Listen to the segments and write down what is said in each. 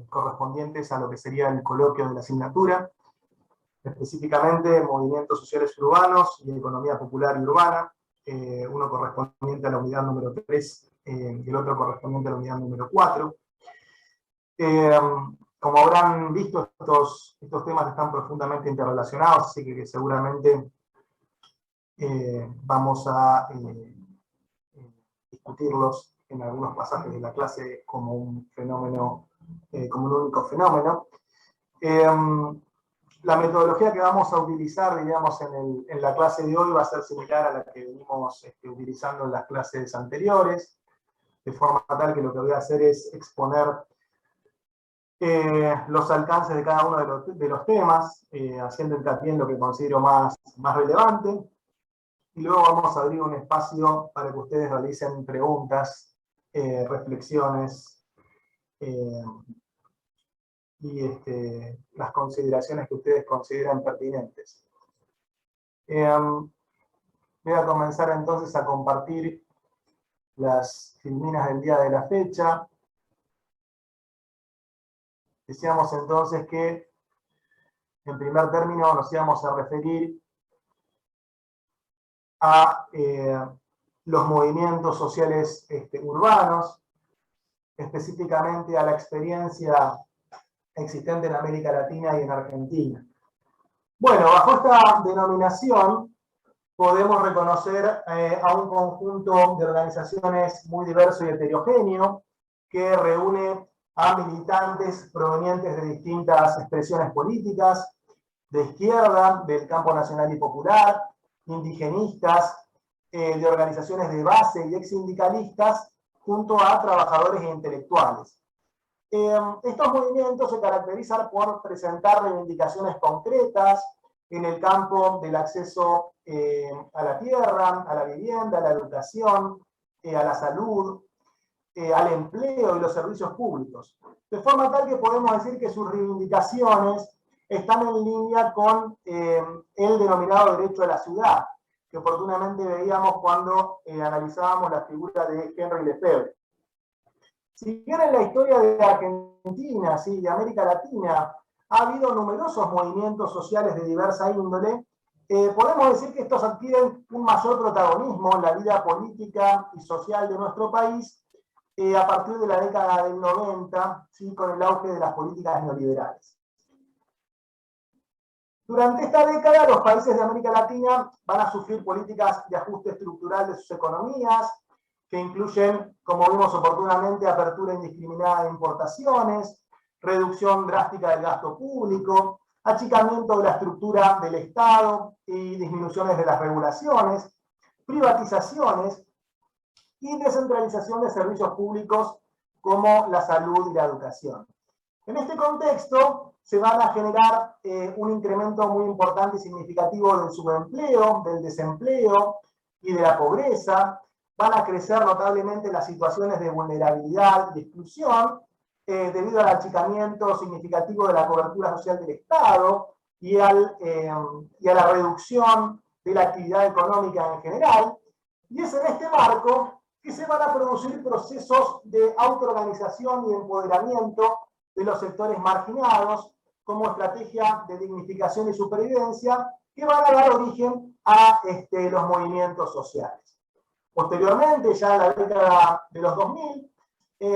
correspondientes a lo que sería el coloquio de la asignatura, específicamente movimientos sociales urbanos y economía popular y urbana, uno correspondiente a la unidad número 3 y el otro correspondiente a la unidad número 4. Como habrán visto, estos temas están profundamente interrelacionados, así que seguramente vamos a discutirlos en algunos pasajes de la clase como un fenómeno, como un único fenómeno. La metodología que vamos a utilizar, digamos, en la clase de hoy va a ser similar a la que venimos utilizando en las clases anteriores, de forma tal que lo que voy a hacer es exponer los alcances de cada uno de los temas, haciendo hincapié en lo que considero más relevante, y luego vamos a abrir un espacio para que ustedes realicen preguntas, reflexiones, y las consideraciones que ustedes consideran pertinentes. Voy a comenzar entonces a compartir las filminas del día de la fecha. Decíamos entonces que, en primer término, nos íbamos a referir a los movimientos sociales urbanos, específicamente a la experiencia existente en América Latina y en Argentina. Bueno, bajo esta denominación podemos reconocer a un conjunto de organizaciones muy diverso y heterogéneo que reúne a militantes provenientes de distintas expresiones políticas, de izquierda, del campo nacional y popular, indigenistas, de organizaciones de base y ex-sindicalistas, junto a trabajadores e intelectuales. Estos movimientos se caracterizan por presentar reivindicaciones concretas en el campo del acceso a la tierra, a la vivienda, a la educación, a la salud, al empleo y los servicios públicos. De forma tal que podemos decir que sus reivindicaciones están en línea con el denominado derecho a la ciudad, que oportunamente veíamos cuando analizábamos la figura de Henry Lefebvre. Si bien en la historia de Argentina, ¿sí?, de América Latina, ha habido numerosos movimientos sociales de diversa índole, podemos decir que estos adquieren un mayor protagonismo en la vida política y social de nuestro país a partir de la década del 90, ¿sí?, con el auge de las políticas neoliberales. Durante esta década, los países de América Latina van a sufrir políticas de ajuste estructural de sus economías, que incluyen, como vimos oportunamente, apertura indiscriminada de importaciones, reducción drástica del gasto público, achicamiento de la estructura del Estado y disminuciones de las regulaciones, privatizaciones y descentralización de servicios públicos como la salud y la educación. En este contexto se van a generar un incremento muy importante y significativo del subempleo, del desempleo y de la pobreza. Van a crecer notablemente las situaciones de vulnerabilidad y exclusión debido al achicamiento significativo de la cobertura social del Estado y a la reducción de la actividad económica en general. Y es en este marco que se van a producir procesos de autoorganización y empoderamiento de los sectores marginados como estrategia de dignificación y supervivencia que van a dar origen a los movimientos sociales. Posteriormente, ya en la década de los 2000,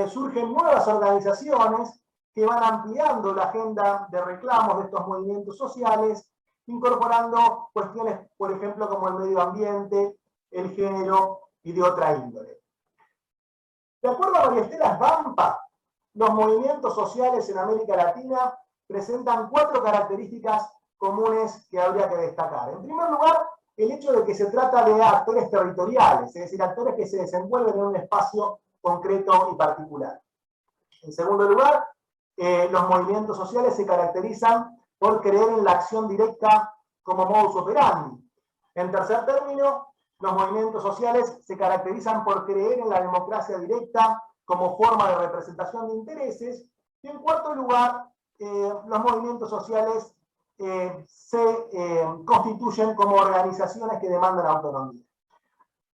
surgen nuevas organizaciones que van ampliando la agenda de reclamos de estos movimientos sociales, incorporando cuestiones, por ejemplo, como el medio ambiente, el género y de otra índole. De acuerdo a María Estela Svampa, los movimientos sociales en América Latina presentan 4 características comunes que habría que destacar. En primer lugar, el hecho de que se trata de actores territoriales, es decir, actores que se desenvuelven en un espacio concreto y particular. En segundo lugar, los movimientos sociales se caracterizan por creer en la acción directa como modus operandi. En tercer término, los movimientos sociales se caracterizan por creer en la democracia directa como forma de representación de intereses. Y en cuarto lugar, los movimientos sociales se constituyen como organizaciones que demandan autonomía.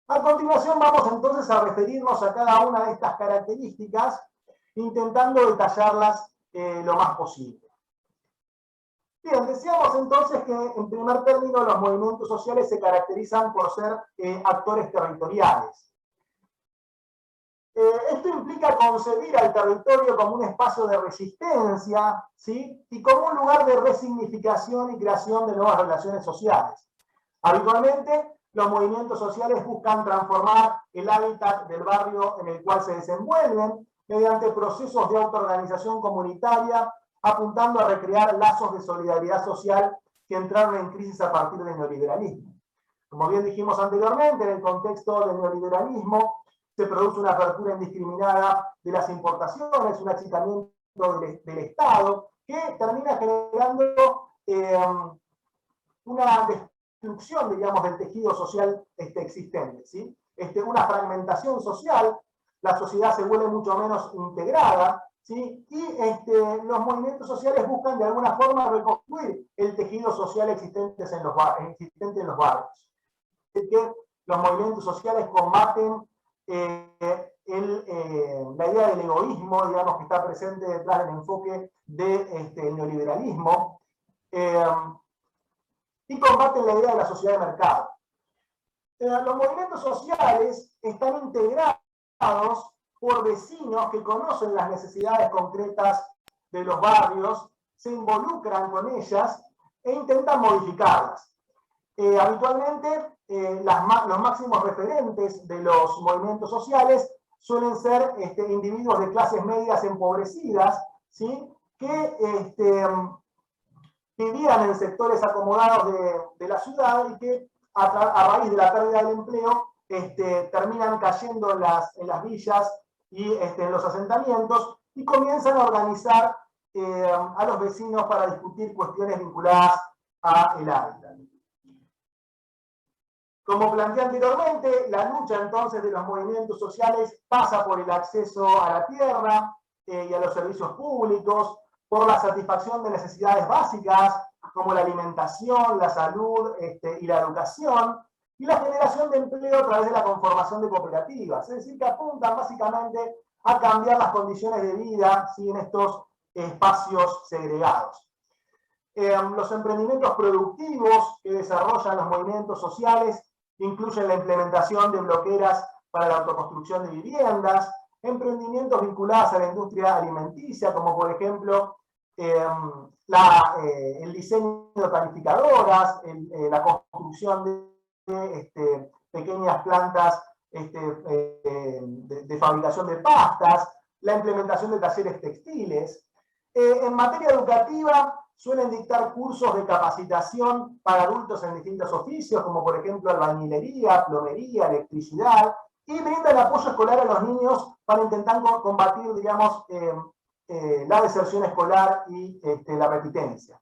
A continuación vamos entonces a referirnos a cada una de estas características intentando detallarlas lo más posible. Bien, decíamos entonces que en primer término los movimientos sociales se caracterizan por ser actores territoriales. Esto implica concebir al territorio como un espacio de resistencia, ¿sí? Y como un lugar de resignificación y creación de nuevas relaciones sociales. Habitualmente, los movimientos sociales buscan transformar el hábitat del barrio en el cual se desenvuelven mediante procesos de autoorganización comunitaria, apuntando a recrear lazos de solidaridad social que entraron en crisis a partir del neoliberalismo. Como bien dijimos anteriormente, en el contexto del neoliberalismo se produce una apertura indiscriminada de las importaciones, un achicamiento del Estado, que termina generando una destrucción, digamos, del tejido social existente, ¿sí? Una fragmentación social, la sociedad se vuelve mucho menos integrada, ¿sí? Y los movimientos sociales buscan de alguna forma reconstruir el tejido social existente en los barrios. Es que los movimientos sociales combaten la idea del egoísmo, digamos, que está presente detrás del enfoque del neoliberalismo, y combaten la idea de la sociedad de mercado. Los movimientos sociales están integrados por vecinos que conocen las necesidades concretas de los barrios, se involucran con ellas e intentan modificarlas. Habitualmente, los máximos referentes de los movimientos sociales suelen ser individuos de clases medias empobrecidas, ¿sí? Que vivían en sectores acomodados de la ciudad y que a raíz de la pérdida del empleo terminan cayendo en las villas y en los asentamientos y comienzan a organizar a los vecinos para discutir cuestiones vinculadas al hábitat. Como planteé anteriormente, la lucha entonces de los movimientos sociales pasa por el acceso a la tierra y a los servicios públicos, por la satisfacción de necesidades básicas como la alimentación, la salud y la educación, y la generación de empleo a través de la conformación de cooperativas, es decir, que apuntan básicamente a cambiar las condiciones de vida, ¿sí? En estos espacios segregados. Los emprendimientos productivos que desarrollan los movimientos sociales incluyen la implementación de bloqueras para la autoconstrucción de viviendas, emprendimientos vinculados a la industria alimenticia, como por ejemplo el diseño de panificadoras, la construcción de pequeñas plantas de fabricación de pastas, la implementación de talleres textiles. En materia educativa, suelen dictar cursos de capacitación para adultos en distintos oficios, como por ejemplo albañilería, plomería, electricidad, y brindan apoyo escolar a los niños para intentar combatir, digamos, la deserción escolar y la repitencia.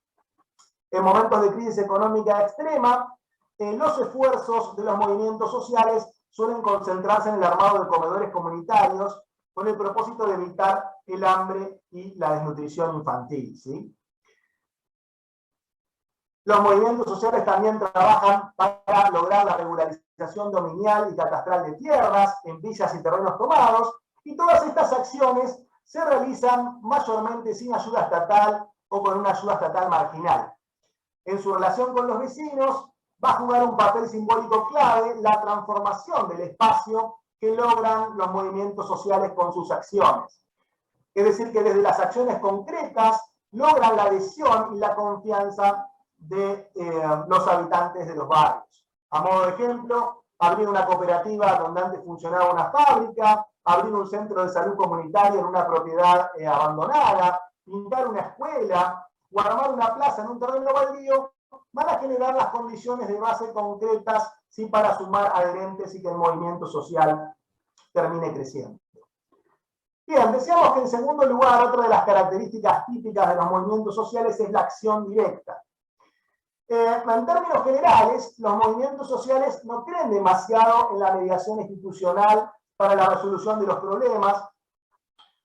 En momentos de crisis económica extrema, los esfuerzos de los movimientos sociales suelen concentrarse en el armado de comedores comunitarios con el propósito de evitar el hambre y la desnutrición infantil, ¿sí? Los movimientos sociales también trabajan para lograr la regularización dominial y catastral de tierras en villas y terrenos tomados, y todas estas acciones se realizan mayormente sin ayuda estatal o con una ayuda estatal marginal. En su relación con los vecinos va a jugar un papel simbólico clave la transformación del espacio que logran los movimientos sociales con sus acciones. Es decir, que desde las acciones concretas logran la adhesión y la confianza de los habitantes de los barrios. A modo de ejemplo, abrir una cooperativa donde antes funcionaba una fábrica, abrir un centro de salud comunitario en una propiedad abandonada, pintar una escuela o armar una plaza en un terreno baldío, van a generar las condiciones de base concretas, ¿sí? Para sumar adherentes y que el movimiento social termine creciendo. Bien, decíamos que en segundo lugar, otra de las características típicas de los movimientos sociales es la acción directa. En términos generales, los movimientos sociales no creen demasiado en la mediación institucional para la resolución de los problemas,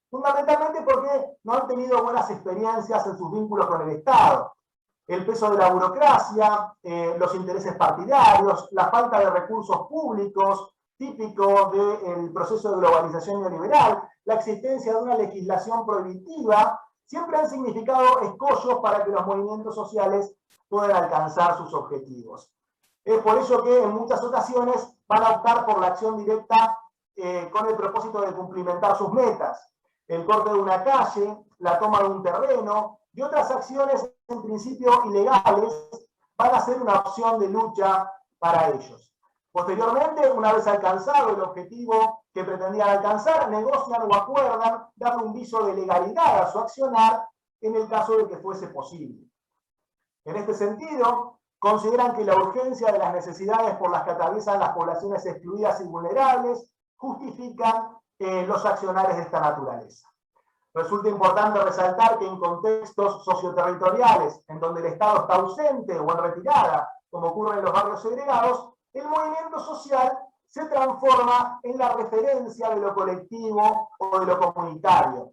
fundamentalmente porque no han tenido buenas experiencias en sus vínculos con el Estado. El peso de la burocracia, los intereses partidarios, la falta de recursos públicos típico del proceso de globalización neoliberal, la existencia de una legislación prohibitiva, siempre han significado escollos para que los movimientos sociales puedan alcanzar sus objetivos. Es por ello que en muchas ocasiones van a optar por la acción directa con el propósito de cumplimentar sus metas. El corte de una calle, la toma de un terreno y otras acciones en principio ilegales van a ser una opción de lucha para ellos. Posteriormente, una vez alcanzado el objetivo que pretendían alcanzar, negocian o acuerdan darle un viso de legalidad a su accionar en el caso de que fuese posible. En este sentido, consideran que la urgencia de las necesidades por las que atraviesan las poblaciones excluidas y vulnerables justifican los accionares de esta naturaleza. Resulta importante resaltar que en contextos socioterritoriales en donde el Estado está ausente o en retirada, como ocurre en los barrios segregados, el movimiento social se transforma en la referencia de lo colectivo o de lo comunitario.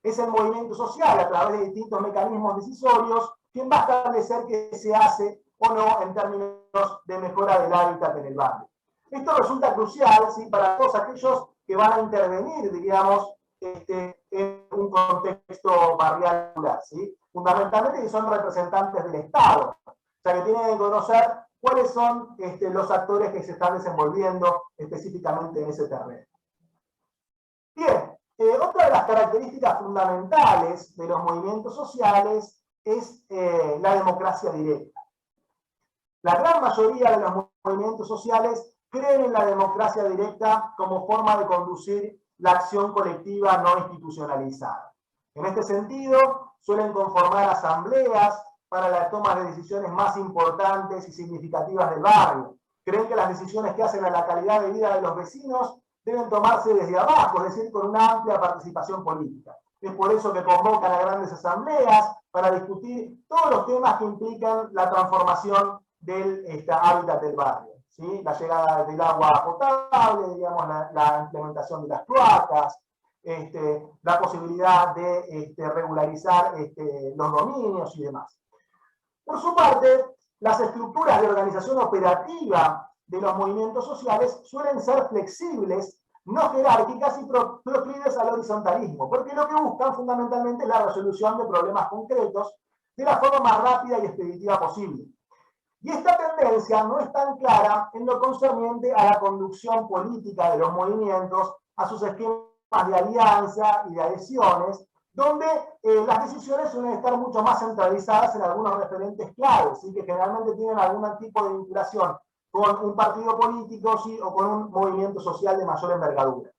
Es el movimiento social, a través de distintos mecanismos decisorios, quien va a establecer qué se hace o no en términos de mejora del hábitat en el barrio. Esto resulta crucial, ¿sí?, para todos aquellos que van a intervenir, diríamos, en un contexto barrial, ¿sí? Fundamentalmente que son representantes del Estado, o sea que tienen que conocer cuáles son los actores que se están desenvolviendo específicamente en ese terreno. Bien, otra de las características fundamentales de los movimientos sociales es la democracia directa. La gran mayoría de los movimientos sociales creen en la democracia directa como forma de conducir la acción colectiva no institucionalizada. En este sentido, suelen conformar asambleas para la toma de decisiones más importantes y significativas del barrio. Creen que las decisiones que hacen a la calidad de vida de los vecinos deben tomarse desde abajo, es decir, con una amplia participación política. Es por eso que convocan a grandes asambleas para discutir todos los temas que implican la transformación del hábitat del barrio. ¿Sí? La llegada del agua potable, digamos, la implementación de las cloacas, la posibilidad de regularizar los dominios y demás. Por su parte, las estructuras de organización operativa de los movimientos sociales suelen ser flexibles, no jerárquicas y proclives al horizontalismo, porque lo que buscan fundamentalmente es la resolución de problemas concretos de la forma más rápida y expeditiva posible. Y esta tendencia no es tan clara en lo concerniente a la conducción política de los movimientos, a sus esquemas de alianza y de adhesiones, donde las decisiones suelen estar mucho más centralizadas en algunos referentes claves, ¿sí?, que generalmente tienen algún tipo de vinculación con un partido político, ¿sí?, o con un movimiento social de mayor envergadura.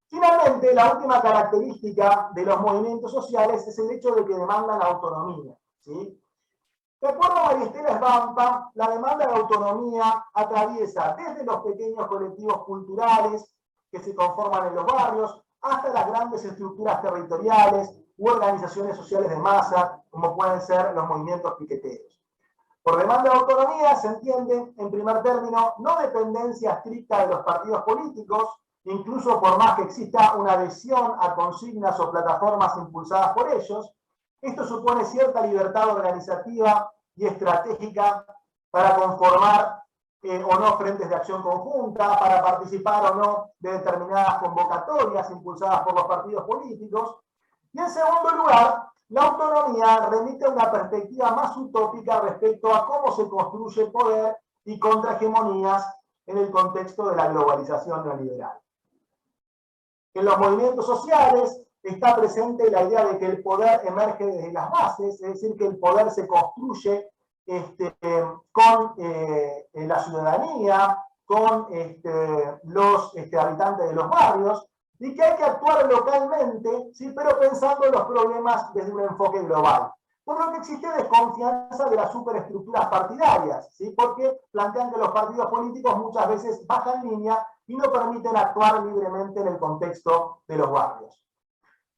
Finalmente, la última característica de los movimientos sociales es el hecho de que demandan autonomía, ¿sí? De acuerdo a María Estela Svampa, la demanda de autonomía atraviesa desde los pequeños colectivos culturales que se conforman en los barrios hasta las grandes estructuras territoriales u organizaciones sociales de masa, como pueden ser los movimientos piqueteros. Por demanda de autonomía se entiende, en primer término, no dependencia estricta de los partidos políticos, incluso por más que exista una adhesión a consignas o plataformas impulsadas por ellos. Esto supone cierta libertad organizativa y estratégica para conformar o no frentes de acción conjunta, para participar o no de determinadas convocatorias impulsadas por los partidos políticos. Y en segundo lugar, la autonomía remite a una perspectiva más utópica respecto a cómo se construye poder y contrahegemonías en el contexto de la globalización neoliberal. En los movimientos sociales está presente la idea de que el poder emerge desde las bases, es decir, que el poder se construye con la ciudadanía, con los habitantes de los barrios, y que hay que actuar localmente, ¿sí?, pero pensando en los problemas desde un enfoque global. Por lo que existe desconfianza de las superestructuras partidarias, ¿sí?, porque plantean que los partidos políticos muchas veces bajan línea y no permiten actuar libremente en el contexto de los barrios.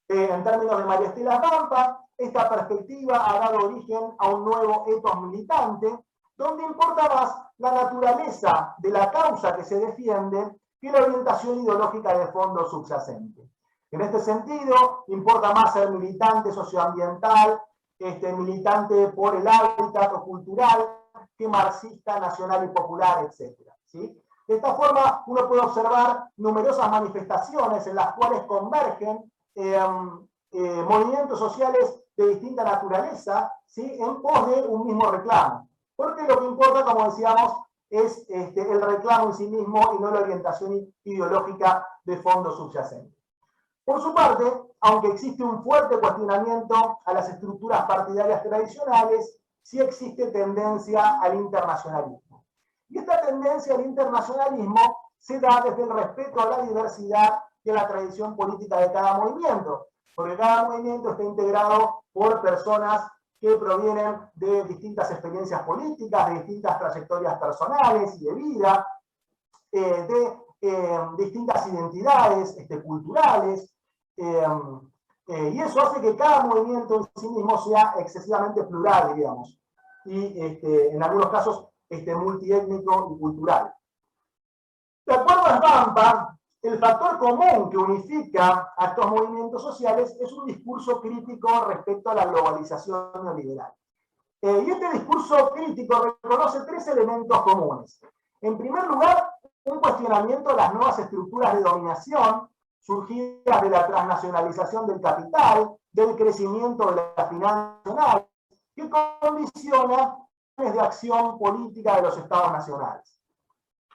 En términos de María Estela Svampa, esta perspectiva ha dado origen a un nuevo etos militante, donde importa más la naturaleza de la causa que se defiende que la orientación ideológica de fondo subyacente. En este sentido, importa más ser militante socioambiental, militante por el hábitat o cultural, liberal que marxista, nacional y popular, etc. ¿Sí? De esta forma, uno puede observar numerosas manifestaciones en las cuales convergen movimientos sociales de distinta naturaleza, ¿sí? En pos de un mismo reclamo. Porque lo que importa, como decíamos, es el reclamo en sí mismo y no la orientación ideológica de fondo subyacente. Por su parte, aunque existe un fuerte cuestionamiento a las estructuras partidarias tradicionales, sí existe tendencia al internacionalismo. Y esta tendencia al internacionalismo se da desde el respeto a la diversidad de la tradición política de cada movimiento, porque cada movimiento está integrado por personas que provienen de distintas experiencias políticas, de distintas trayectorias personales y de vida, de distintas identidades culturales, y eso hace que cada movimiento en sí mismo sea excesivamente plural, digamos, y en algunos casos multiétnico y cultural. De acuerdo a Svampa, el factor común que unifica a estos movimientos sociales es un discurso crítico respecto a la globalización neoliberal. Y este discurso crítico reconoce tres elementos comunes. En primer lugar, un cuestionamiento de las nuevas estructuras de dominación surgidas de la transnacionalización del capital, del crecimiento de la finanza nacional, que condiciona de acción política de los estados nacionales.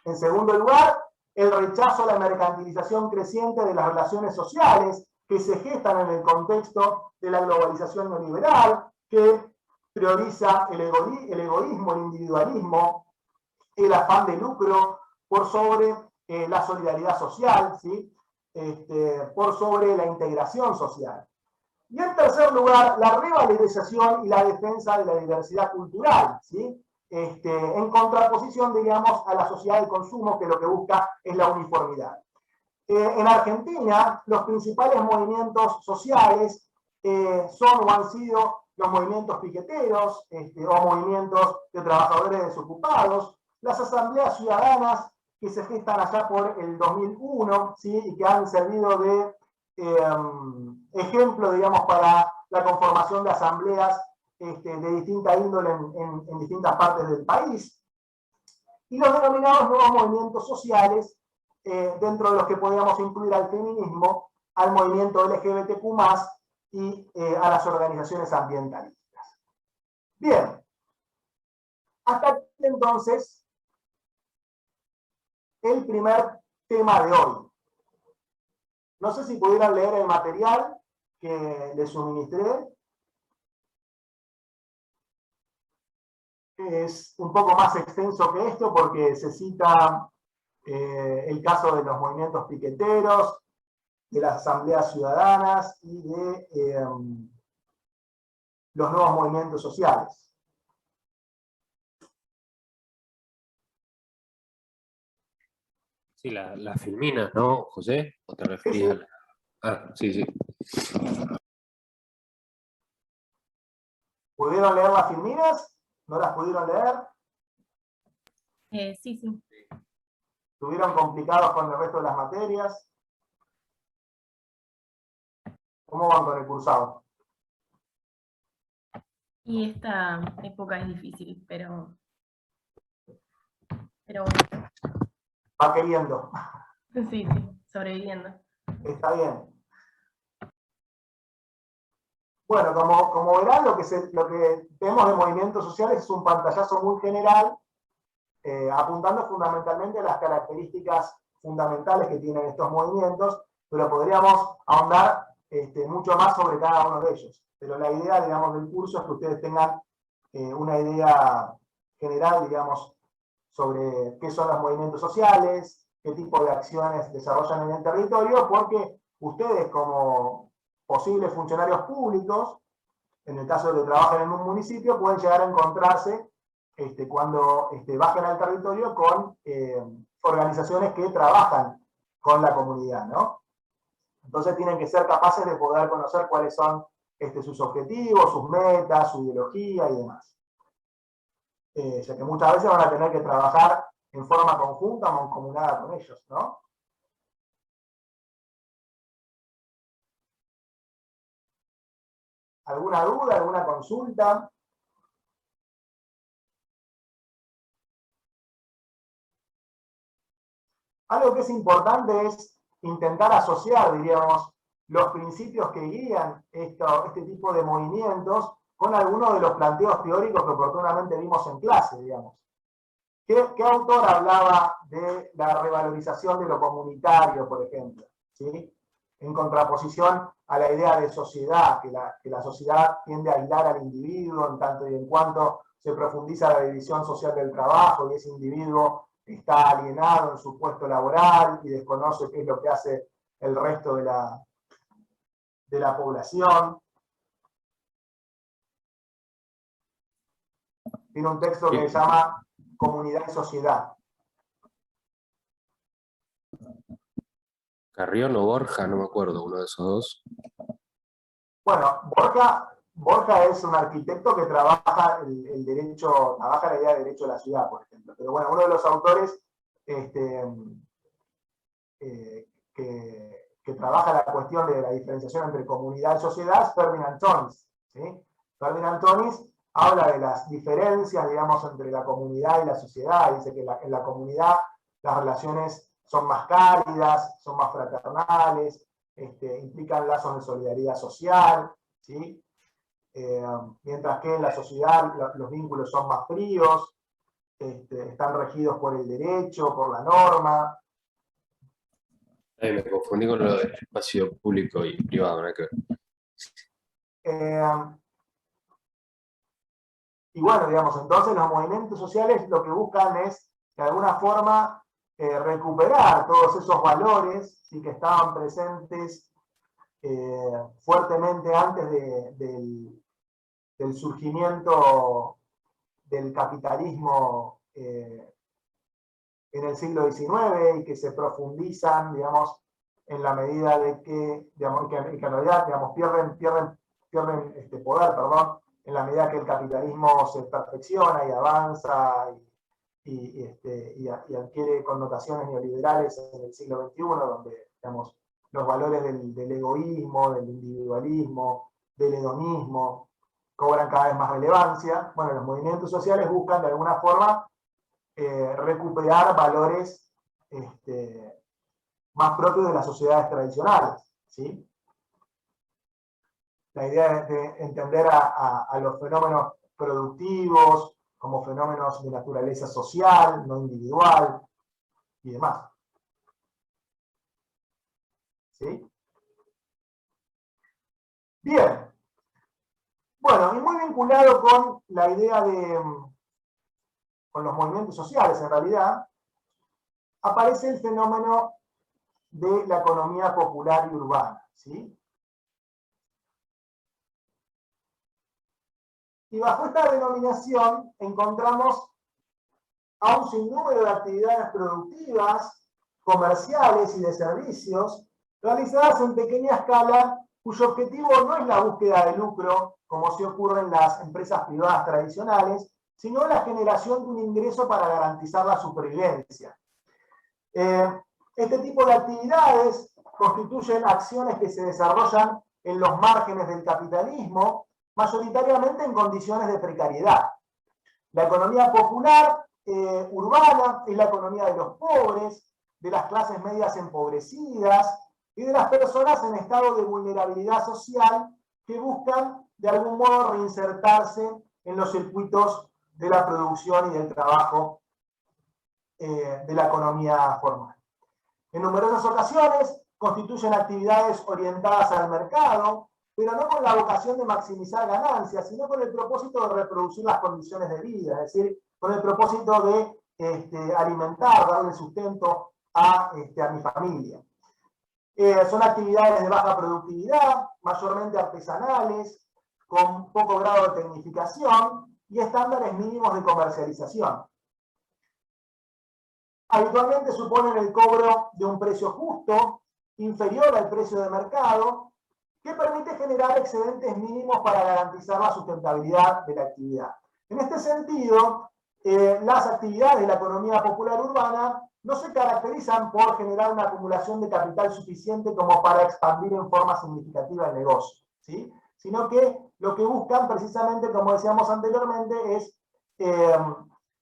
En segundo lugar, el rechazo a la mercantilización creciente de las relaciones sociales que se gestan en el contexto de la globalización neoliberal, que prioriza el egoísmo, el individualismo, el afán de lucro por sobre la solidaridad social, ¿sí? Por sobre la integración social. Y en tercer lugar, la revalorización y la defensa de la diversidad cultural, ¿sí? En contraposición, digamos, a la sociedad de consumo que lo que busca es la uniformidad. En Argentina, los principales movimientos sociales son o han sido los movimientos piqueteros o movimientos de trabajadores desocupados, las asambleas ciudadanas que se gestan allá por el 2001, ¿sí? Y que han servido de ejemplo, digamos, para la conformación de asambleas de distinta índole en distintas partes del país, y los denominados nuevos movimientos sociales, dentro de los que podríamos incluir al feminismo, al movimiento LGBTQ+, y a las organizaciones ambientalistas. Bien, hasta aquí entonces el primer tema de hoy. No sé si pudieran leer el material que les suministré. Es un poco más extenso que esto porque se cita el caso de los movimientos piqueteros, de las asambleas ciudadanas y de los nuevos movimientos sociales. Sí, las filminas, ¿no, José? ¿O te referías a la... Ah, sí, sí. ¿Pudieron leer las filminas? ¿No las pudieron leer? Sí, sí. ¿Estuvieron complicados con el resto de las materias? ¿Cómo van con el cursado? Y esta época es difícil, pero bueno. Va queriendo. Sí, sí, sobreviviendo. Está bien. Bueno, como verán, lo que vemos de movimientos sociales es un pantallazo muy general, apuntando fundamentalmente a las características fundamentales que tienen estos movimientos, pero podríamos ahondar mucho más sobre cada uno de ellos. Pero la idea, digamos, del curso es que ustedes tengan una idea general, digamos, sobre qué son los movimientos sociales, qué tipo de acciones desarrollan en el territorio, porque ustedes como posibles funcionarios públicos, en el caso de que trabajen en un municipio, pueden llegar a encontrarse cuando bajen al territorio con organizaciones que trabajan con la comunidad, ¿no? Entonces tienen que ser capaces de poder conocer cuáles son sus objetivos, sus metas, su ideología y demás. Ya que muchas veces van a tener que trabajar en forma conjunta o mancomunada con ellos, ¿no? ¿Alguna duda, alguna consulta? Algo que es importante es intentar asociar, diríamos, los principios que guían este tipo de movimientos con algunos de los planteos teóricos que oportunamente vimos en clase, digamos. ¿Qué autor hablaba de la revalorización de lo comunitario, por ejemplo? ¿Sí? En contraposición a la idea de sociedad, que la sociedad tiende a aislar al individuo en tanto y en cuanto se profundiza la división social del trabajo y ese individuo está alienado en su puesto laboral y desconoce qué es lo que hace el resto de la población. Tiene un texto que se llama Comunidad y Sociedad. Carrión o Borja, no me acuerdo, uno de esos dos. Bueno, Borja es un arquitecto que trabaja el derecho, trabaja la idea de derecho de la ciudad, por ejemplo. Pero bueno, uno de los autores que trabaja la cuestión de la diferenciación entre comunidad y sociedad es Ferdinand Tönnies, ¿sí? Ferdinand Tönnies habla de las diferencias, digamos, entre la comunidad y la sociedad. Dice que en la comunidad las relaciones son más cálidas, son más fraternales, implican lazos de solidaridad social, ¿sí? Mientras que en la sociedad los vínculos son más fríos, están regidos por el derecho, por la norma. Me confundí con lo del espacio público y privado, ¿no? Y bueno, digamos, entonces los movimientos sociales lo que buscan es, de alguna forma, recuperar todos esos valores, ¿sí? Que estaban presentes fuertemente antes del surgimiento del capitalismo en el siglo XIX y que se profundizan, digamos, en la medida de que, digamos, que en realidad, digamos, pierden poder, perdón, en la medida que el capitalismo se perfecciona y avanza y adquiere connotaciones neoliberales en el siglo XXI, donde, digamos, los valores del egoísmo, del individualismo, del hedonismo, cobran cada vez más relevancia. Bueno, los movimientos sociales buscan de alguna forma recuperar valores más propios de las sociedades tradicionales, ¿sí? La idea de entender a los fenómenos productivos como fenómenos de naturaleza social, no individual, y demás. ¿Sí? Bien. Bueno, y muy vinculado con la idea con los movimientos sociales, en realidad, aparece el fenómeno de la economía popular y urbana, ¿sí? Y bajo esta denominación encontramos a un sinnúmero de actividades productivas, comerciales y de servicios, realizadas en pequeña escala, cuyo objetivo no es la búsqueda de lucro, como se ocurre en las empresas privadas tradicionales, sino la generación de un ingreso para garantizar la supervivencia. Este tipo de actividades constituyen acciones que se desarrollan en los márgenes del capitalismo, mayoritariamente en condiciones de precariedad. La economía popular urbana es la economía de los pobres, de las clases medias empobrecidas y de las personas en estado de vulnerabilidad social que buscan de algún modo reinsertarse en los circuitos de la producción y del trabajo de la economía formal. En numerosas ocasiones constituyen actividades orientadas al mercado, pero no con la vocación de maximizar ganancias, sino con el propósito de reproducir las condiciones de vida, es decir, con el propósito de alimentar, darle sustento a mi familia. Son actividades de baja productividad, mayormente artesanales, con poco grado de tecnificación y estándares mínimos de comercialización. Habitualmente suponen el cobro de un precio justo, inferior al precio de mercado, que permite generar excedentes mínimos para garantizar la sustentabilidad de la actividad. En este sentido, las actividades de la economía popular urbana no se caracterizan por generar una acumulación de capital suficiente como para expandir en forma significativa el negocio, ¿sí? Sino que lo que buscan precisamente, como decíamos anteriormente, es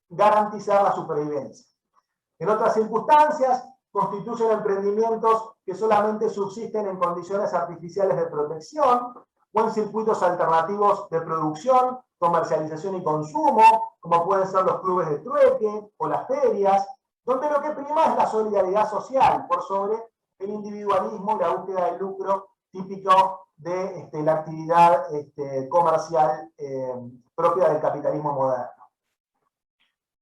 garantizar la supervivencia. En otras circunstancias, constituyen emprendimientos que solamente subsisten en condiciones artificiales de protección o en circuitos alternativos de producción, comercialización y consumo, como pueden ser los clubes de trueque o las ferias, donde lo que prima es la solidaridad social por sobre el individualismo y la búsqueda del lucro típico de la actividad comercial propia del capitalismo moderno.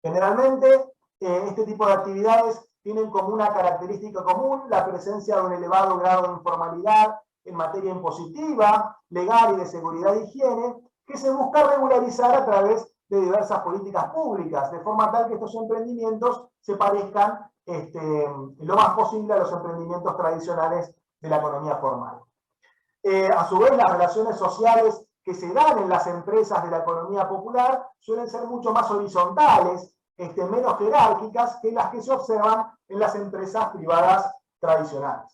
Generalmente, este tipo de actividades tienen como una característica común la presencia de un elevado grado de informalidad en materia impositiva, legal y de seguridad e higiene, que se busca regularizar a través de diversas políticas públicas, de forma tal que estos emprendimientos se parezcan lo más posible a los emprendimientos tradicionales de la economía formal. A su vez, las relaciones sociales que se dan en las empresas de la economía popular suelen ser mucho más horizontales, menos jerárquicas que las que se observan en las empresas privadas tradicionales.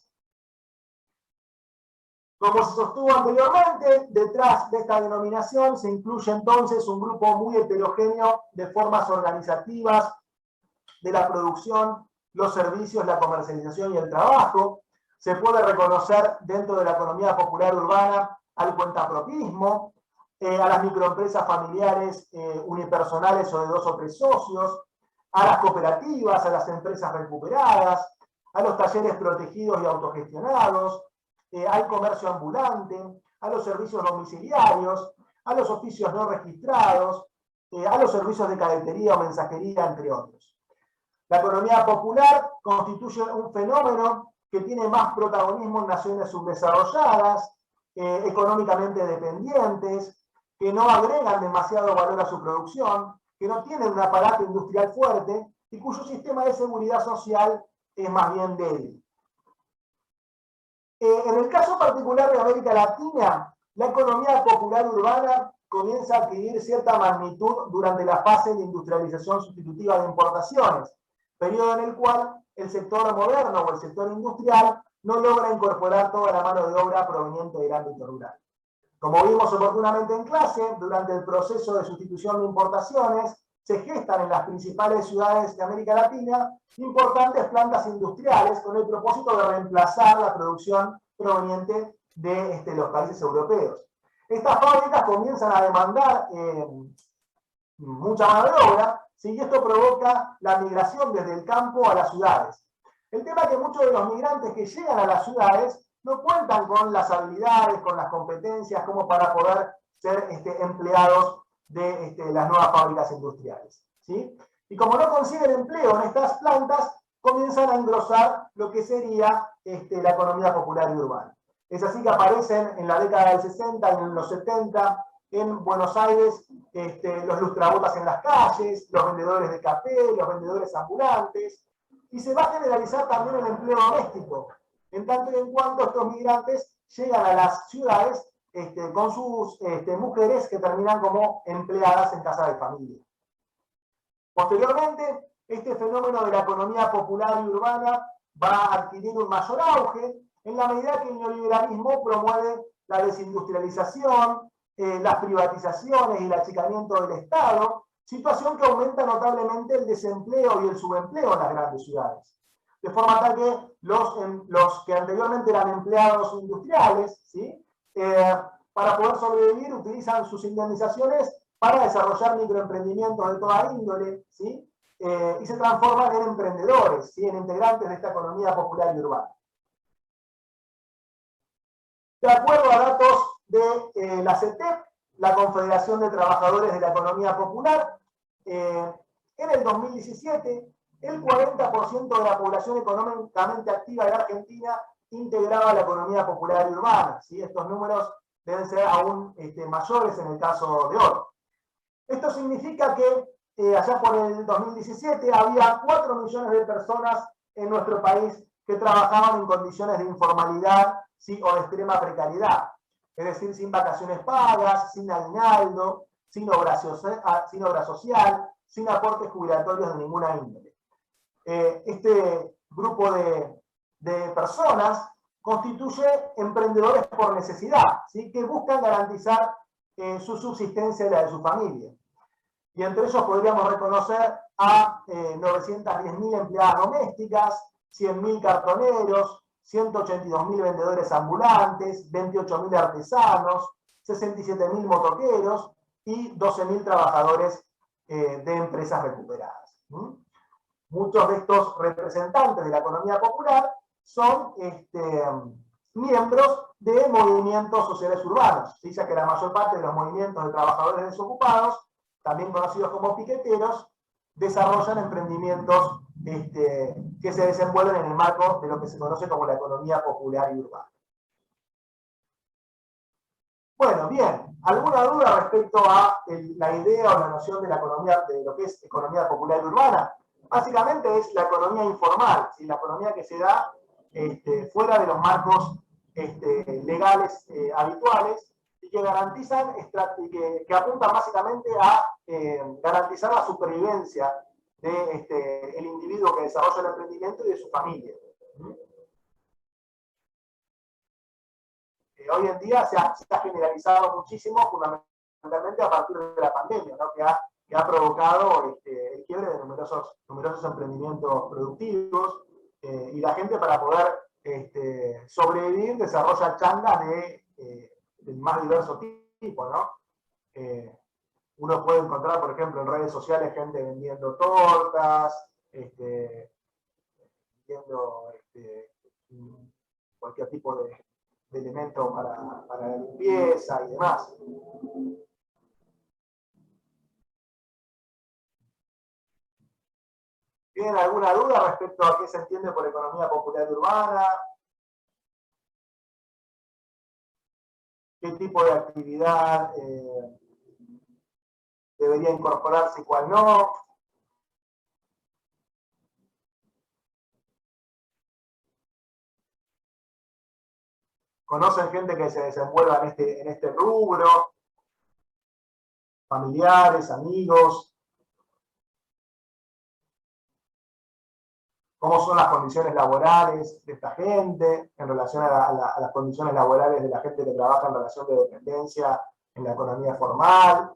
Como se sostuvo anteriormente, detrás de esta denominación se incluye entonces un grupo muy heterogéneo de formas organizativas de la producción, los servicios, la comercialización y el trabajo. Se puede reconocer dentro de la economía popular urbana al cuentapropismo, a las microempresas familiares unipersonales o de 2 o 3 socios, a las cooperativas, a las empresas recuperadas, a los talleres protegidos y autogestionados, al comercio ambulante, a los servicios domiciliarios, a los oficios no registrados, a los servicios de cadetería o mensajería, entre otros. La economía popular constituye un fenómeno que tiene más protagonismo en naciones subdesarrolladas, económicamente dependientes, que no agregan demasiado valor a su producción, que no tienen un aparato industrial fuerte y cuyo sistema de seguridad social es más bien débil. En el caso particular de América Latina, la economía popular urbana comienza a adquirir cierta magnitud durante la fase de industrialización sustitutiva de importaciones, periodo en el cual el sector moderno o el sector industrial no logra incorporar toda la mano de obra proveniente del ámbito rural. Como vimos oportunamente en clase, durante el proceso de sustitución de importaciones, se gestan en las principales ciudades de América Latina importantes plantas industriales con el propósito de reemplazar la producción proveniente de los países europeos. Estas fábricas comienzan a demandar mucha mano de obra, ¿sí? Y esto provoca la migración desde el campo a las ciudades. El tema es que muchos de los migrantes que llegan a las ciudades no cuentan con las habilidades, con las competencias como para poder ser empleados de las nuevas fábricas industriales, ¿sí? Y como no consiguen empleo en estas plantas, comienzan a engrosar lo que sería la economía popular y urbana. Es así que aparecen en la década del 60 y en los 70 en Buenos Aires los lustrabotas en las calles, los vendedores de café, los vendedores ambulantes, y se va a generalizar también el empleo doméstico, en tanto y en cuanto estos migrantes llegan a las ciudades con sus mujeres que terminan como empleadas en casa de familia. Posteriormente, este fenómeno de la economía popular y urbana va a adquirir un mayor auge en la medida que el neoliberalismo promueve la desindustrialización, las privatizaciones y el achicamiento del Estado, situación que aumenta notablemente el desempleo y el subempleo en las grandes ciudades. De forma tal que los que anteriormente eran empleados industriales, ¿sí? Para poder sobrevivir utilizan sus indemnizaciones para desarrollar microemprendimientos de toda índole, ¿sí? Y se transforman en emprendedores, ¿sí? En integrantes de esta economía popular y urbana. De acuerdo a datos de la CETEP, la Confederación de Trabajadores de la Economía Popular, en el 2017, el 40% de la población económicamente activa de la Argentina integraba la economía popular y urbana, ¿sí? Estos números deben ser aún mayores en el caso de hoy. Esto significa que allá por el 2017 había 4 millones de personas en nuestro país que trabajaban en condiciones de informalidad, ¿sí? O de extrema precariedad, es decir, sin vacaciones pagas, sin aguinaldo, sin obra social, sin aportes jubilatorios de ninguna índole. Este grupo de personas constituye emprendedores por necesidad, ¿sí? Que buscan garantizar su subsistencia y la de su familia. Y entre ellos podríamos reconocer a 910.000 empleadas domésticas, 100.000 cartoneros, 182.000 vendedores ambulantes, 28.000 artesanos, 67.000 motoqueros y 12.000 trabajadores de empresas recuperadas. Muchos de estos representantes de la economía popular son miembros de movimientos sociales urbanos. Se dice que la mayor parte de los movimientos de trabajadores desocupados, también conocidos como piqueteros, desarrollan emprendimientos que se desenvuelven en el marco de lo que se conoce como la economía popular y urbana. Bueno, bien, ¿alguna duda respecto a la idea o la noción de la economía, de lo que es economía popular y urbana? Básicamente es la economía informal, ¿sí? La economía que se da fuera de los marcos legales habituales y que garantizan, que apuntan básicamente a garantizar la supervivencia del individuo que desarrolla el emprendimiento y de su familia. Hoy en día se ha generalizado muchísimo, fundamentalmente a partir de la pandemia, ¿no? que ha provocado el quiebre de numerosos emprendimientos productivos, y la gente, para poder sobrevivir, desarrolla changas del más diverso tipo, ¿no? Uno puede encontrar, por ejemplo, en redes sociales gente vendiendo tortas, vendiendo cualquier tipo de elemento para la limpieza y demás. ¿Tienen alguna duda respecto a qué se entiende por economía popular urbana? ¿Qué tipo de actividad debería incorporarse y cuál no? ¿Conocen gente que se desenvuelva en este rubro? ¿Familiares, amigos? ¿Cómo son las condiciones laborales de esta gente en relación a las condiciones laborales de la gente que trabaja en relación de dependencia en la economía formal?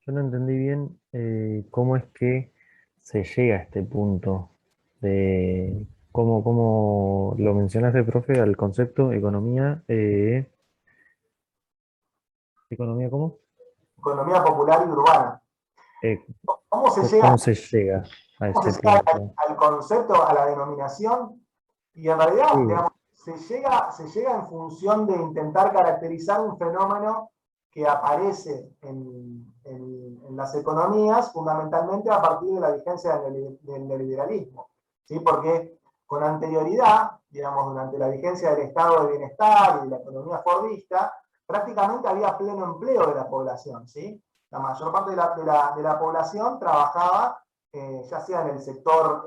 Yo no entendí bien cómo es que se llega a este punto de cómo lo mencionaste, profe, al concepto economía. ¿Economía cómo? Economía popular y urbana. Eh, ¿Cómo se ¿Cómo llega, se llega a cómo ese se llega punto? al concepto, a la denominación? Y en realidad, Sí, digamos, se llega en función de intentar caracterizar un fenómeno que aparece en las economías, fundamentalmente a partir de la vigencia del neoliberalismo, ¿sí? Porque con anterioridad, digamos, durante la vigencia del estado de bienestar y de la economía fordista, prácticamente había pleno empleo de la población, ¿sí? La mayor parte de la población trabajaba, ya sea en el sector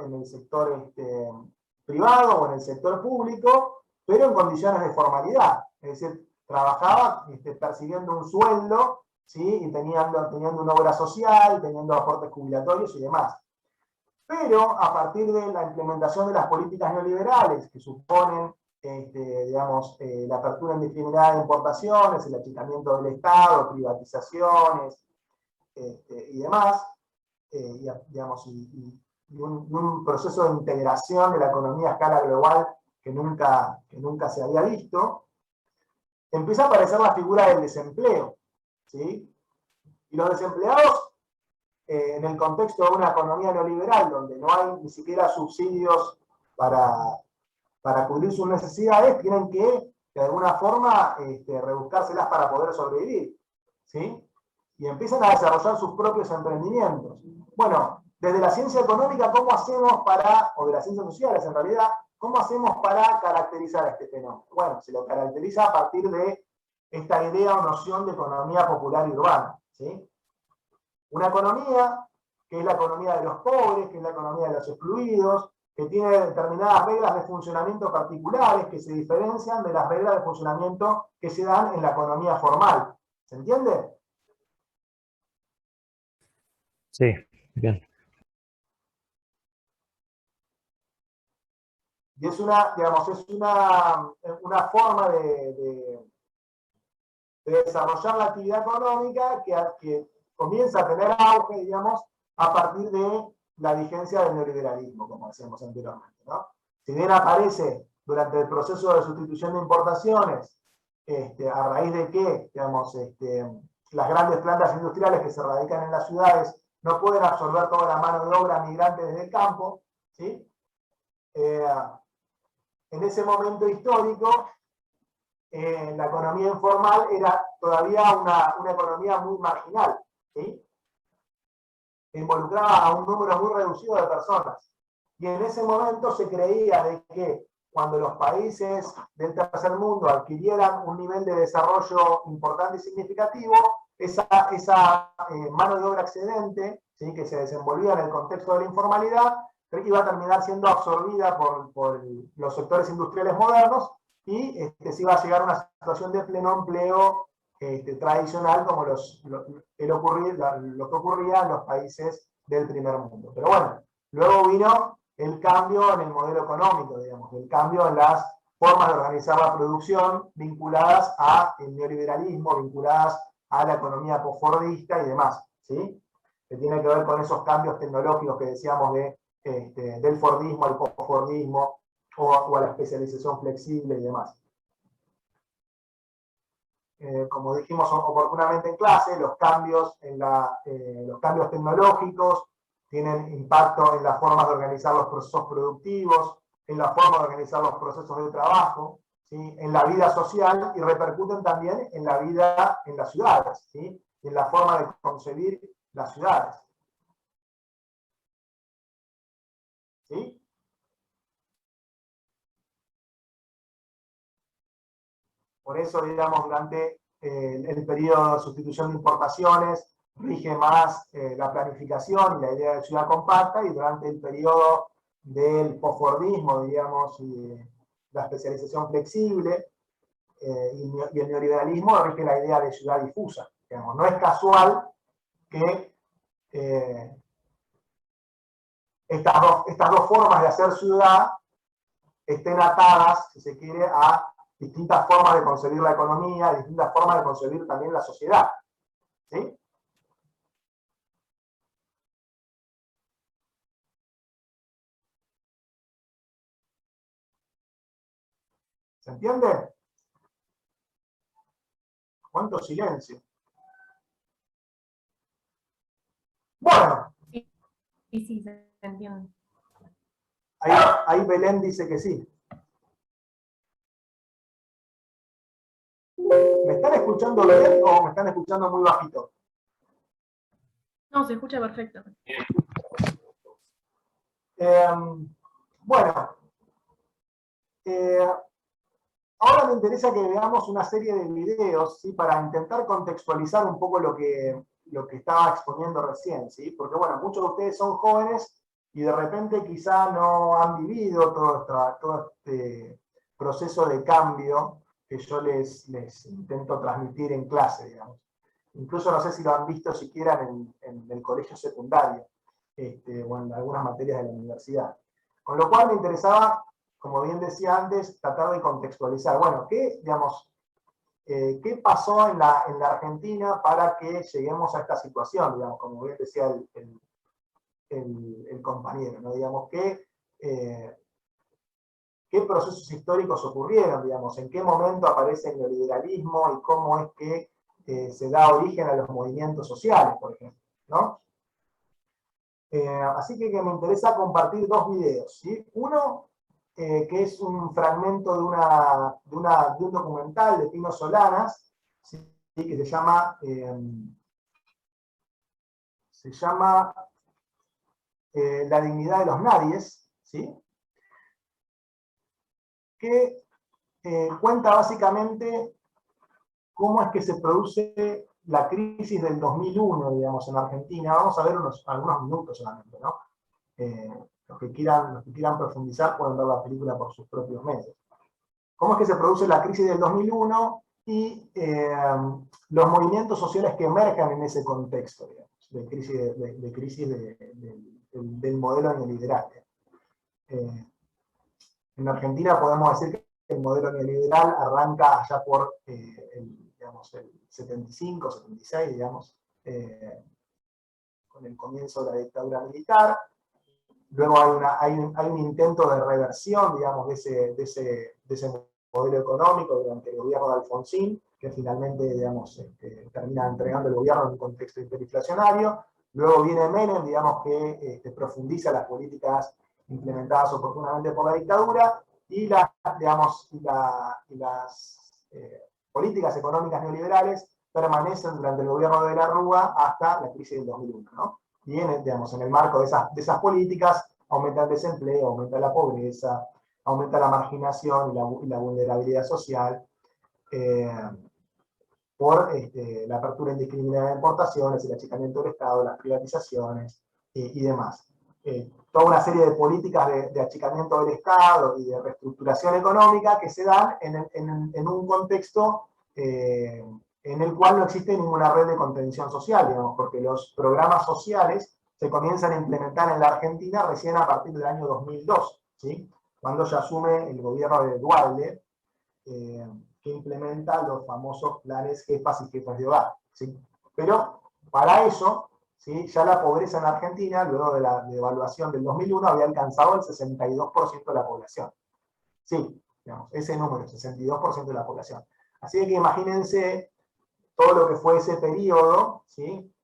privado o en el sector público, pero en condiciones de formalidad. Es decir, trabajaba percibiendo un sueldo, ¿sí? Y teniendo una obra social, teniendo aportes jubilatorios y demás. Pero a partir de la implementación de las políticas neoliberales, que suponen digamos, la apertura indiscriminada de importaciones, el achicamiento del Estado, privatizaciones y demás, digamos, y un proceso de integración de la economía a escala global que nunca se había visto, empieza a aparecer la figura del desempleo, ¿sí? Y los desempleados, en el contexto de una economía neoliberal, donde no hay ni siquiera subsidios para cubrir sus necesidades, tienen que, de alguna forma, rebuscárselas para poder sobrevivir, ¿sí? Y empiezan a desarrollar sus propios emprendimientos. Bueno, desde la ciencia económica, ¿cómo hacemos o de las ciencias sociales en realidad, cómo hacemos para caracterizar este fenómeno? Bueno, se lo caracteriza a partir de esta idea o noción de economía popular y urbana, ¿sí? Una economía que es la economía de los pobres, que es la economía de los excluidos, que tiene determinadas reglas de funcionamiento particulares que se diferencian de las reglas de funcionamiento que se dan en la economía formal. ¿Se entiende? sí, bien. Y es una, digamos, es una forma de desarrollar la actividad económica que comienza a tener auge, digamos, a partir de la vigencia del neoliberalismo, como decíamos anteriormente, ¿no? Si bien aparece durante el proceso de sustitución de importaciones, a raíz de que, digamos, las grandes plantas industriales que se radican en las ciudades no pueden absorber toda la mano de obra migrante desde el campo, ¿sí? En ese momento histórico, la economía informal era todavía una economía muy marginal, ¿sí? Que involucraba a un número muy reducido de personas. Y en ese momento se creía de que cuando los países del tercer mundo adquirieran un nivel de desarrollo importante y significativo, esa mano de obra excedente, ¿sí?, que se desenvolvía en el contexto de la informalidad, iba a terminar siendo absorbida por los sectores industriales modernos y se iba a llegar a una situación de pleno empleo tradicional como lo que ocurría en los países del primer mundo. Pero bueno, luego vino el cambio en el modelo económico, digamos, el cambio en las formas de organizar la producción vinculadas al neoliberalismo, vinculadas a la economía postfordista y demás, ¿sí? Que tiene que ver con esos cambios tecnológicos que decíamos del fordismo al postfordismo o a la especialización flexible y demás. Como dijimos oportunamente en clase, los cambios tecnológicos tienen impacto en las formas de organizar los procesos productivos, en la forma de organizar los procesos de trabajo, ¿sí?, en la vida social, y repercuten también en la vida en las ciudades, ¿sí?, en la forma de concebir las ciudades. ¿Sí? Por eso, digamos, durante el periodo de sustitución de importaciones rige más la planificación y la idea de ciudad compacta, y durante el periodo del posfordismo, digamos, y la especialización flexible y el neoliberalismo rige la idea de ciudad difusa. Digamos, no es casual que estas dos formas de hacer ciudad estén atadas, si se quiere, a distintas formas de concebir la economía, distintas formas de concebir también la sociedad. ¿Sí? ¿Se entiende? ¿Cuánto silencio? Bueno. Sí, se entiende. Ahí Belén dice que sí. ¿Me están escuchando bien o me están escuchando muy bajito? No, se escucha perfecto. Bueno. Ahora me interesa que veamos una serie de videos, ¿sí?, para intentar contextualizar un poco lo que estaba exponiendo recién, ¿sí? Porque bueno, muchos de ustedes son jóvenes y de repente quizá no han vivido todo este proceso de cambio que yo les intento transmitir en clase, digamos. Incluso no sé si lo han visto siquiera en el colegio secundario o en algunas materias de la universidad. Con lo cual me interesaba, como bien decía antes, tratar de contextualizar. Bueno, ¿qué pasó en la Argentina para que lleguemos a esta situación? Digamos, como bien decía el compañero, ¿no? Digamos, ¿qué procesos históricos ocurrieron? Digamos, ¿en qué momento aparece el neoliberalismo y cómo es que se da origen a los movimientos sociales, por ejemplo, ¿no? Así que me interesa compartir dos videos, ¿sí? Uno, que es un fragmento de un documental de Pino Solanas, ¿sí?, que se llama La dignidad de los nadies, ¿sí?, que cuenta básicamente cómo es que se produce la crisis del 2001, digamos, en Argentina. Vamos a ver algunos minutos solamente, ¿no? Los que quieran profundizar pueden ver la película por sus propios medios. ¿Cómo es que se produce la crisis del 2001 y los movimientos sociales que emergen en ese contexto, digamos, de crisis del modelo neoliberal? En Argentina podemos decir que el modelo neoliberal arranca allá por digamos, el 75, 76, digamos, con el comienzo de la dictadura militar. Luego hay un intento de reversión, digamos, de ese modelo económico durante el gobierno de Alfonsín, que finalmente, digamos, termina entregando el gobierno en un contexto hiperinflacionario. Luego viene Menem, digamos, que profundiza las políticas implementadas oportunamente por la dictadura, y las políticas económicas neoliberales permanecen durante el gobierno de la Rúa hasta la crisis del 2001, ¿no? Y digamos, en el marco de esas políticas aumenta el desempleo, aumenta la pobreza, aumenta la marginación y la vulnerabilidad social, por la apertura indiscriminada de importaciones, el achicamiento del Estado, las privatizaciones y demás. Toda una serie de políticas de achicamiento del Estado y de reestructuración económica que se dan en un contexto en el cual no existe ninguna red de contención social, digamos, porque los programas sociales se comienzan a implementar en la Argentina recién a partir del año 2002, ¿sí? Cuando ya asume el gobierno de Duhalde, que implementa los famosos planes jefas y jefas de hogar, ¿sí? Pero para eso, ¿sí?, ya la pobreza en Argentina, luego de la devaluación del 2001, había alcanzado el 62% de la población. Sí, digamos, ese número, 62% de la población. Así que imagínense todo lo que fue ese periodo, ¿sí?,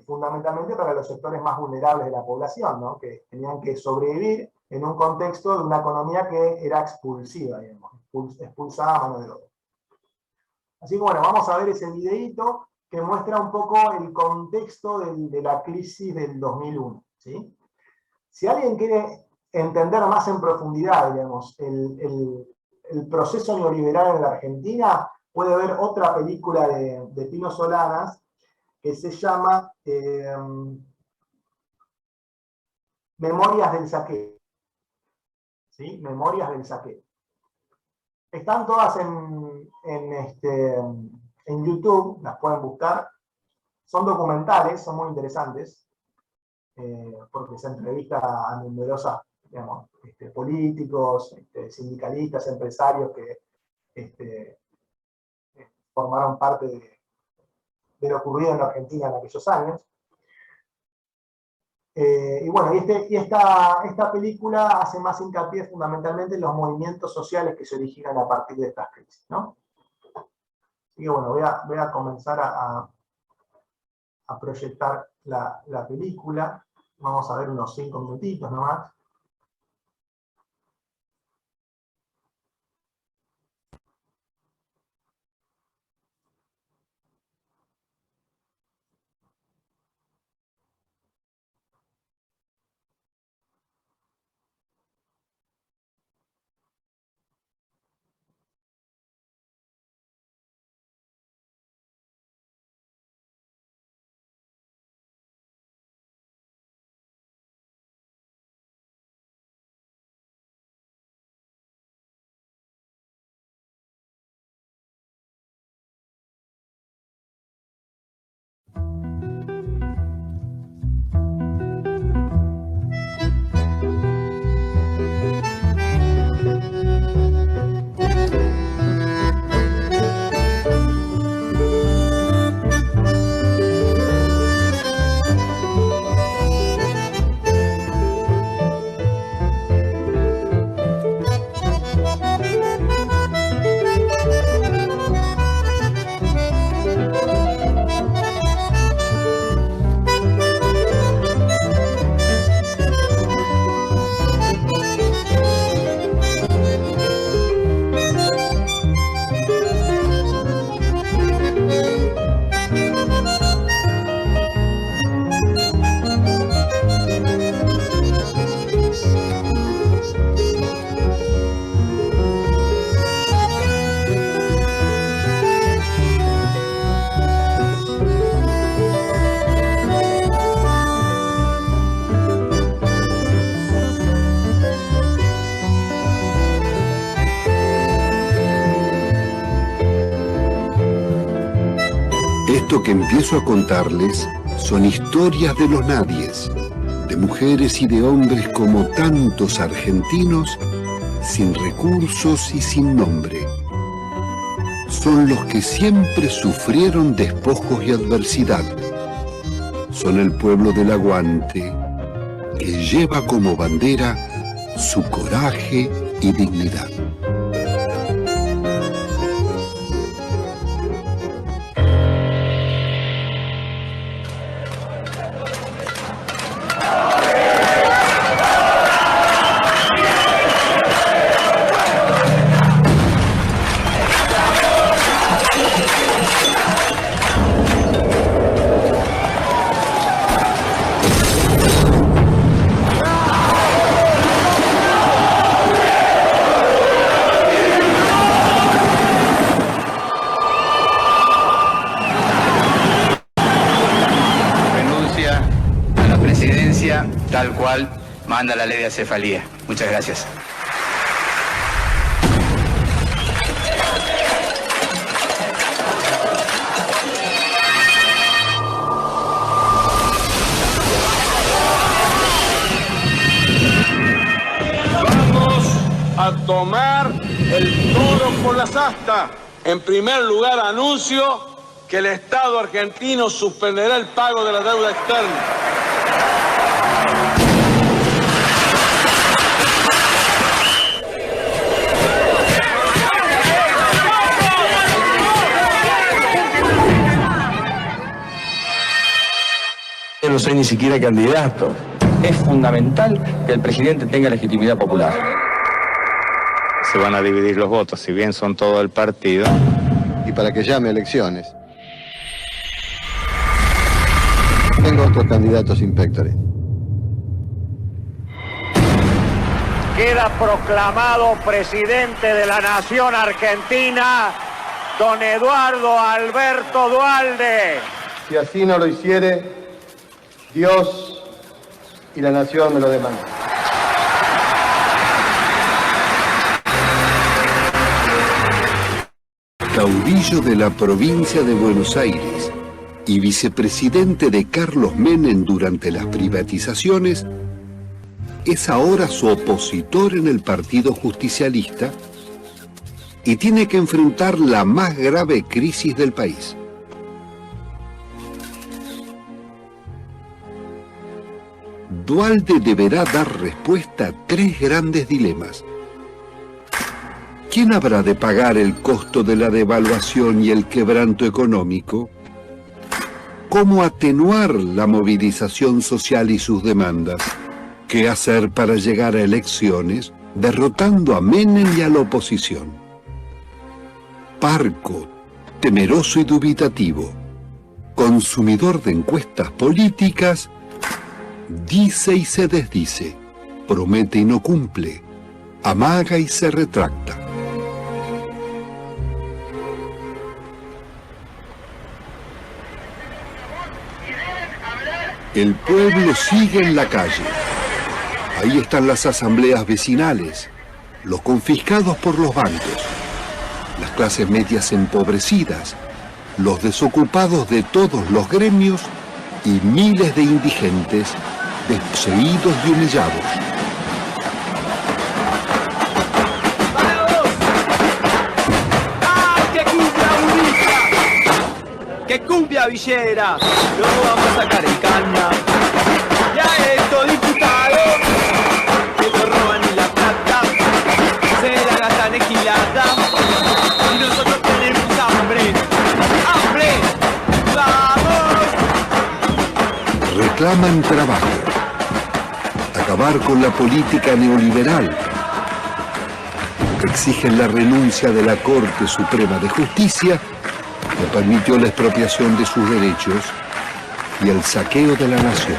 fundamentalmente para los sectores más vulnerables de la población, ¿no?, que tenían que sobrevivir en un contexto de una economía que era expulsiva, digamos, expulsada a mano de obra. Así que bueno, vamos a ver ese videíto que muestra un poco el contexto de la crisis del 2001, ¿sí? Si alguien quiere entender más en profundidad, digamos, el proceso neoliberal en la Argentina, puede ver otra película de Pino Solanas que se llama Memorias del Saqueo. ¿Sí? Memorias del Saqueo. Están todas en YouTube, las pueden buscar. Son documentales, son muy interesantes, porque se entrevista a numerosas, digamos, políticos, sindicalistas, empresarios que formaron parte de lo ocurrido en la Argentina en aquellos años. Y bueno, esta película hace más hincapié fundamentalmente en los movimientos sociales que se originan a partir de estas crisis, ¿no? Así que bueno, voy a comenzar a proyectar la película. Vamos a ver unos 5 minutitos nomás. Esto que empiezo a contarles son historias de los nadies, de mujeres y de hombres como tantos argentinos, sin recursos y sin nombre. son los que siempre sufrieron despojos y adversidad. Son el pueblo del aguante, que lleva como bandera su coraje y dignidad. Tal cual manda la ley de acefalía. Muchas gracias. Vamos a tomar el toro por las astas. En primer lugar, anuncio que el Estado argentino suspenderá el pago de la deuda externa. Yo no soy ni siquiera candidato. Es fundamental que el presidente tenga legitimidad popular. Se van a dividir los votos, si bien son todo el partido. Y para que llame elecciones. Tengo otros candidatos inspectores. Queda proclamado presidente de la Nación Argentina, don Eduardo Alberto Duhalde. Si así no lo hiciere, Dios y la nación me lo demandan. Caudillo de la provincia de Buenos Aires y vicepresidente de Carlos Menem durante las privatizaciones, es ahora su opositor en el Partido Justicialista y tiene que enfrentar la más grave crisis del país. Duhalde deberá dar respuesta a tres grandes dilemas. ¿Quién habrá de pagar el costo de la devaluación y el quebranto económico? ¿Cómo atenuar la movilización social y sus demandas? ¿Qué hacer para llegar a elecciones derrotando a Menem y a la oposición? Parco, temeroso y dubitativo, consumidor de encuestas políticas, dice y se desdice, promete y no cumple, amaga y se retracta. El pueblo sigue en la calle. Ahí están las asambleas vecinales, los confiscados por los bancos, las clases medias empobrecidas, los desocupados de todos los gremios y miles de indigentes desposeídos y humillados. ¡Que cumbia villera! Lo vamos a sacar en caña. Ya estos diputados que no roban ni la plata, se la gastan en gilada. Y nosotros tenemos hambre. ¡Hambre! ¡Vamos! Reclaman trabajo, acabar con la política neoliberal, exigen la renuncia de la Corte Suprema de Justicia, que permitió la expropiación de sus derechos y el saqueo de la nación.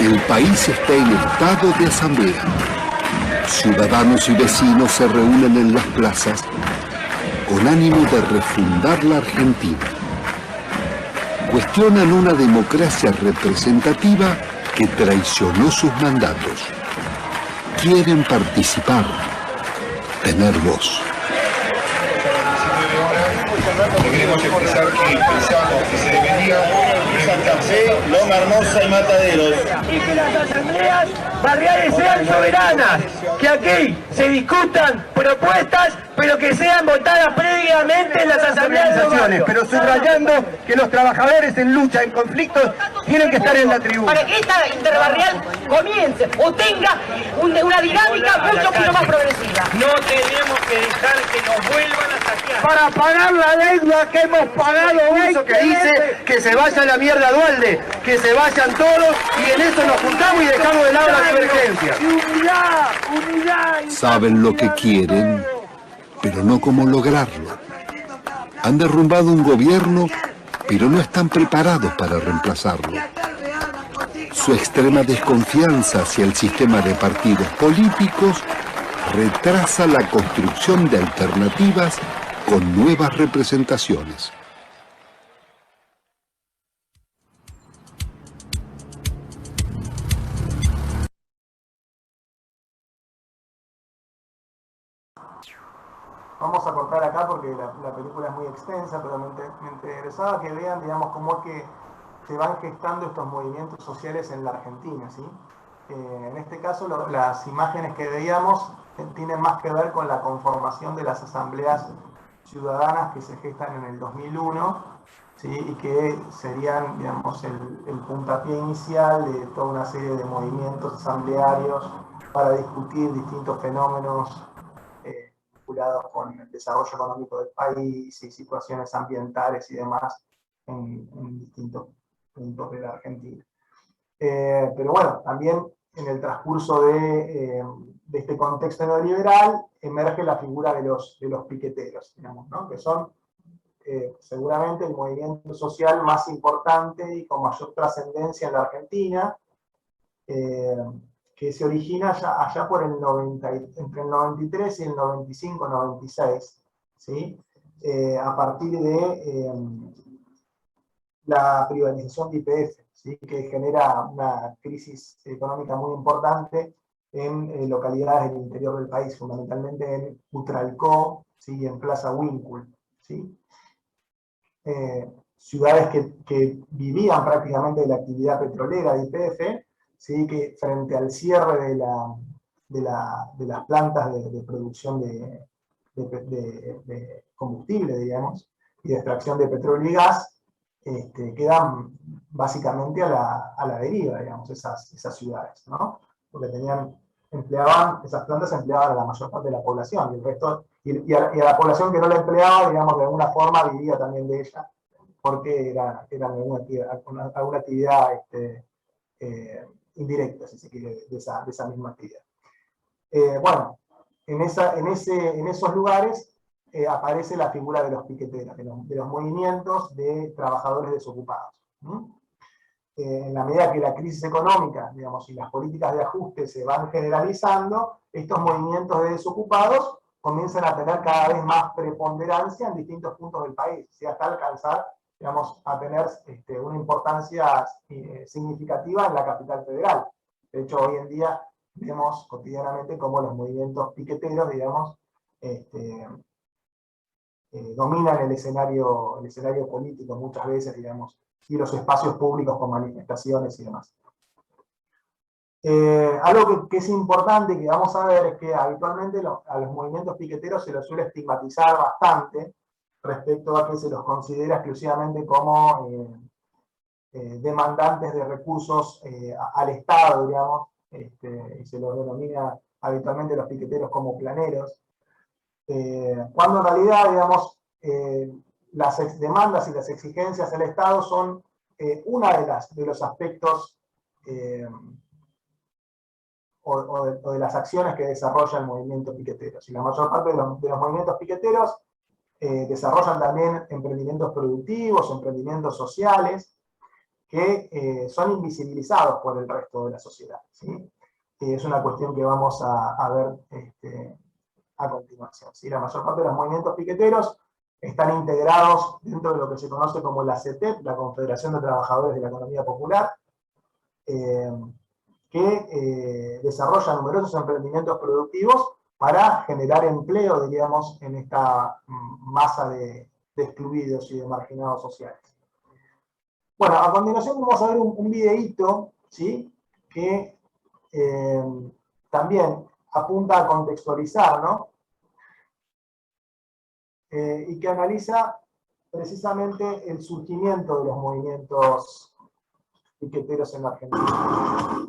El país está en estado de asamblea. Ciudadanos y vecinos se reúnen en las plazas con ánimo de refundar la Argentina. Cuestionan una democracia representativa que traicionó sus mandatos. Quieren participar, tener voz. Le queremos expresar que pensamos que se debería presentarse Loma Hermosa y Mataderos. Y que las asambleas barriales sean soberanas, que aquí se discutan propuestas, pero que sean votadas previamente en las asambleas de los barrios. Pero subrayando que los trabajadores en lucha, en conflictos, tienen que estar en la tribuna. Para que esta interbarrial comience o tenga una dinámica mucho más progresiva. No tenemos que dejar que nos vuelvan a saquear. Para pagar la deuda que hemos pagado, eso que dice que se vaya la mierda Dualde, que se vayan todos y en eso nos juntamos y dejamos de lado la divergencia. Saben lo que quieren, pero no cómo lograrlo. Han derrumbado un gobierno, pero no están preparados para reemplazarlo. Su extrema desconfianza hacia el sistema de partidos políticos retrasa la construcción de alternativas con nuevas representaciones. Vamos a cortar acá porque la película es muy extensa, pero me interesaba que vean, digamos, cómo es que se van gestando estos movimientos sociales en la Argentina, ¿sí? En este caso, las imágenes que veíamos tienen más que ver con la conformación de las asambleas ciudadanas que se gestan en el 2001, ¿sí? Y que serían, digamos, el puntapié inicial de toda una serie de movimientos asamblearios para discutir distintos fenómenos vinculados con el desarrollo económico del país y situaciones ambientales y demás en distintos puntos de la Argentina. Pero bueno, también en el transcurso de este contexto neoliberal emerge la figura de los piqueteros, digamos, ¿no? Que son seguramente el movimiento social más importante y con mayor trascendencia en la Argentina, que se origina allá por entre el 93 y el 95-96, ¿sí? A partir de la privatización de YPF, ¿sí? Que genera una crisis económica muy importante en localidades del interior del país, fundamentalmente en Utralcó, ¿sí? Y en Plaza Winkle, ¿sí? Ciudades que vivían prácticamente de la actividad petrolera de YPF, ¿sí? Que frente al cierre de las plantas de producción de combustible, digamos, y de extracción de petróleo y gas, quedan básicamente a la deriva, digamos, esas ciudades, ¿no? Porque esas plantas empleaban a la mayor parte de la población, y el resto, y a la población que no la empleaba, digamos, de alguna forma vivía también de ella, porque era alguna actividad indirecta, si se quiere, de esa misma actividad. Bueno, en esos lugares aparece la figura de los piqueteros, de los movimientos de trabajadores desocupados. En la medida que la crisis económica, digamos, y las políticas de ajuste se van generalizando, estos movimientos de desocupados comienzan a tener cada vez más preponderancia en distintos puntos del país, ¿sí? Hasta alcanzar, digamos, a tener una importancia significativa en la capital federal. De hecho, hoy en día vemos cotidianamente cómo los movimientos piqueteros, digamos, dominan el escenario político muchas veces, digamos, y los espacios públicos con manifestaciones y demás. Algo que es importante y que vamos a ver es que habitualmente a los movimientos piqueteros se los suele estigmatizar bastante respecto a que se los considera exclusivamente como demandantes de recursos al Estado, digamos, y se los denomina habitualmente los piqueteros como planeros, cuando en realidad, digamos, las demandas y las exigencias del Estado son una de los aspectos o de las acciones que desarrolla el movimiento piquetero. Y la mayor parte de los movimientos piqueteros desarrollan también emprendimientos productivos, emprendimientos sociales, que son invisibilizados por el resto de la sociedad, ¿sí? Es una cuestión que vamos a ver a continuación, ¿sí? La mayor parte de los movimientos piqueteros están integrados dentro de lo que se conoce como la CETEP, la Confederación de Trabajadores de la Economía Popular, que desarrollan numerosos emprendimientos productivos para generar empleo, diríamos, en esta masa de de excluidos y de marginados sociales. Bueno, a continuación vamos a ver un videíto, ¿sí? Que también apunta a contextualizar, ¿no? Y que analiza precisamente el surgimiento de los movimientos piqueteros en la Argentina.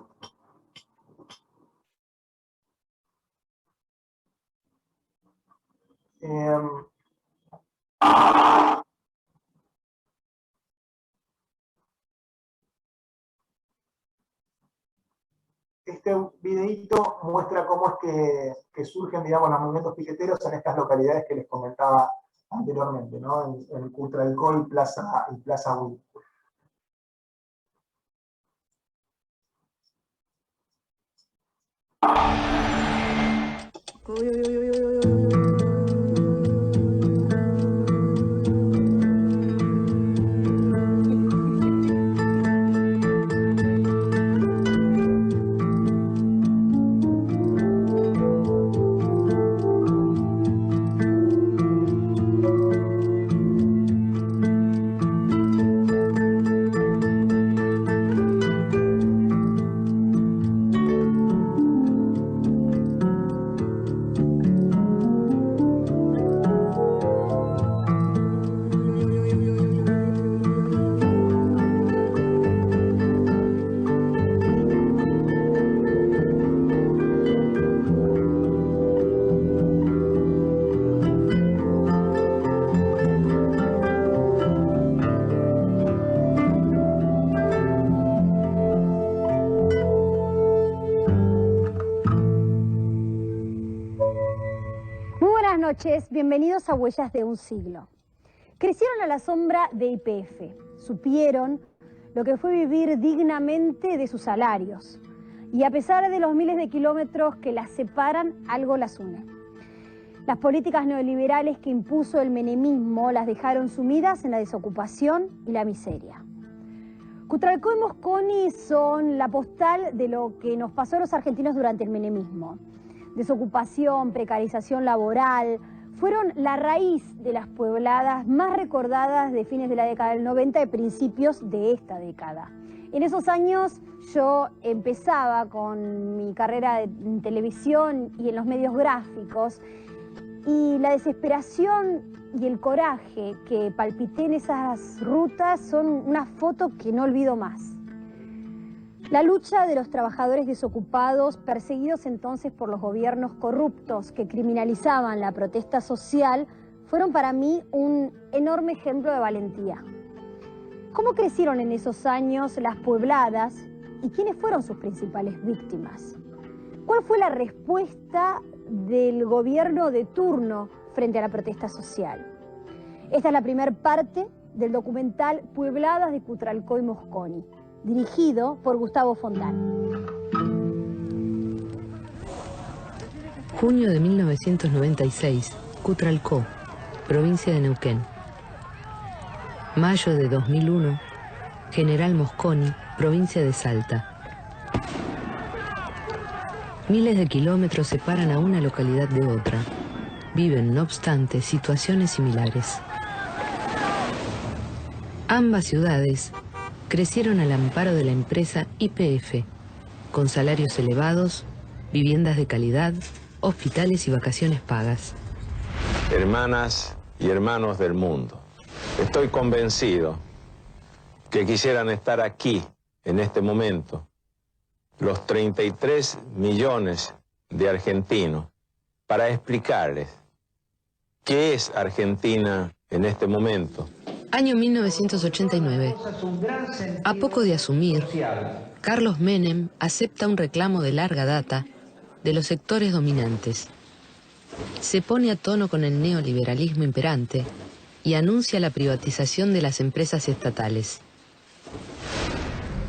Este videíto muestra cómo es que surgen, digamos, los movimientos piqueteros en estas localidades que les comentaba anteriormente, ¿no? En Cutralcó y Plaza Huil. Bienvenidos a Huellas de un Siglo. Crecieron a la sombra de YPF, supieron lo que fue vivir dignamente de sus salarios y a pesar de los miles de kilómetros que las separan, algo las une. Las políticas neoliberales que impuso el menemismo las dejaron sumidas en la desocupación y la miseria. Cutralcó y Mosconi son la postal de lo que nos pasó a los argentinos durante el menemismo. Desocupación, precarización laboral, fueron la raíz de las puebladas más recordadas de fines de la década del 90 y principios de esta década. En esos años yo empezaba con mi carrera en televisión y en los medios gráficos y la desesperación y el coraje que palpité en esas rutas son una foto que no olvido más. La lucha de los trabajadores desocupados, perseguidos entonces por los gobiernos corruptos que criminalizaban la protesta social, fueron para mí un enorme ejemplo de valentía. ¿Cómo crecieron en esos años las puebladas y quiénes fueron sus principales víctimas? ¿Cuál fue la respuesta del gobierno de turno frente a la protesta social? Esta es la primera parte del documental Puebladas de Cutralcó y Mosconi, dirigido por Gustavo Fontán. Junio de 1996, Cutralcó, provincia de Neuquén. Mayo de 2001, General Mosconi, provincia de Salta. Miles de kilómetros separan a una localidad de otra. Viven, no obstante, situaciones similares. Ambas ciudades crecieron al amparo de la empresa YPF, con salarios elevados, viviendas de calidad, hospitales y vacaciones pagas. Hermanas y hermanos del mundo, estoy convencido que quisieran estar aquí, en este momento, los 33 millones de argentinos, para explicarles qué es Argentina en este momento. Año 1989. A poco de asumir, Carlos Menem acepta un reclamo de larga data de los sectores dominantes. Se pone a tono con el neoliberalismo imperante y anuncia la privatización de las empresas estatales.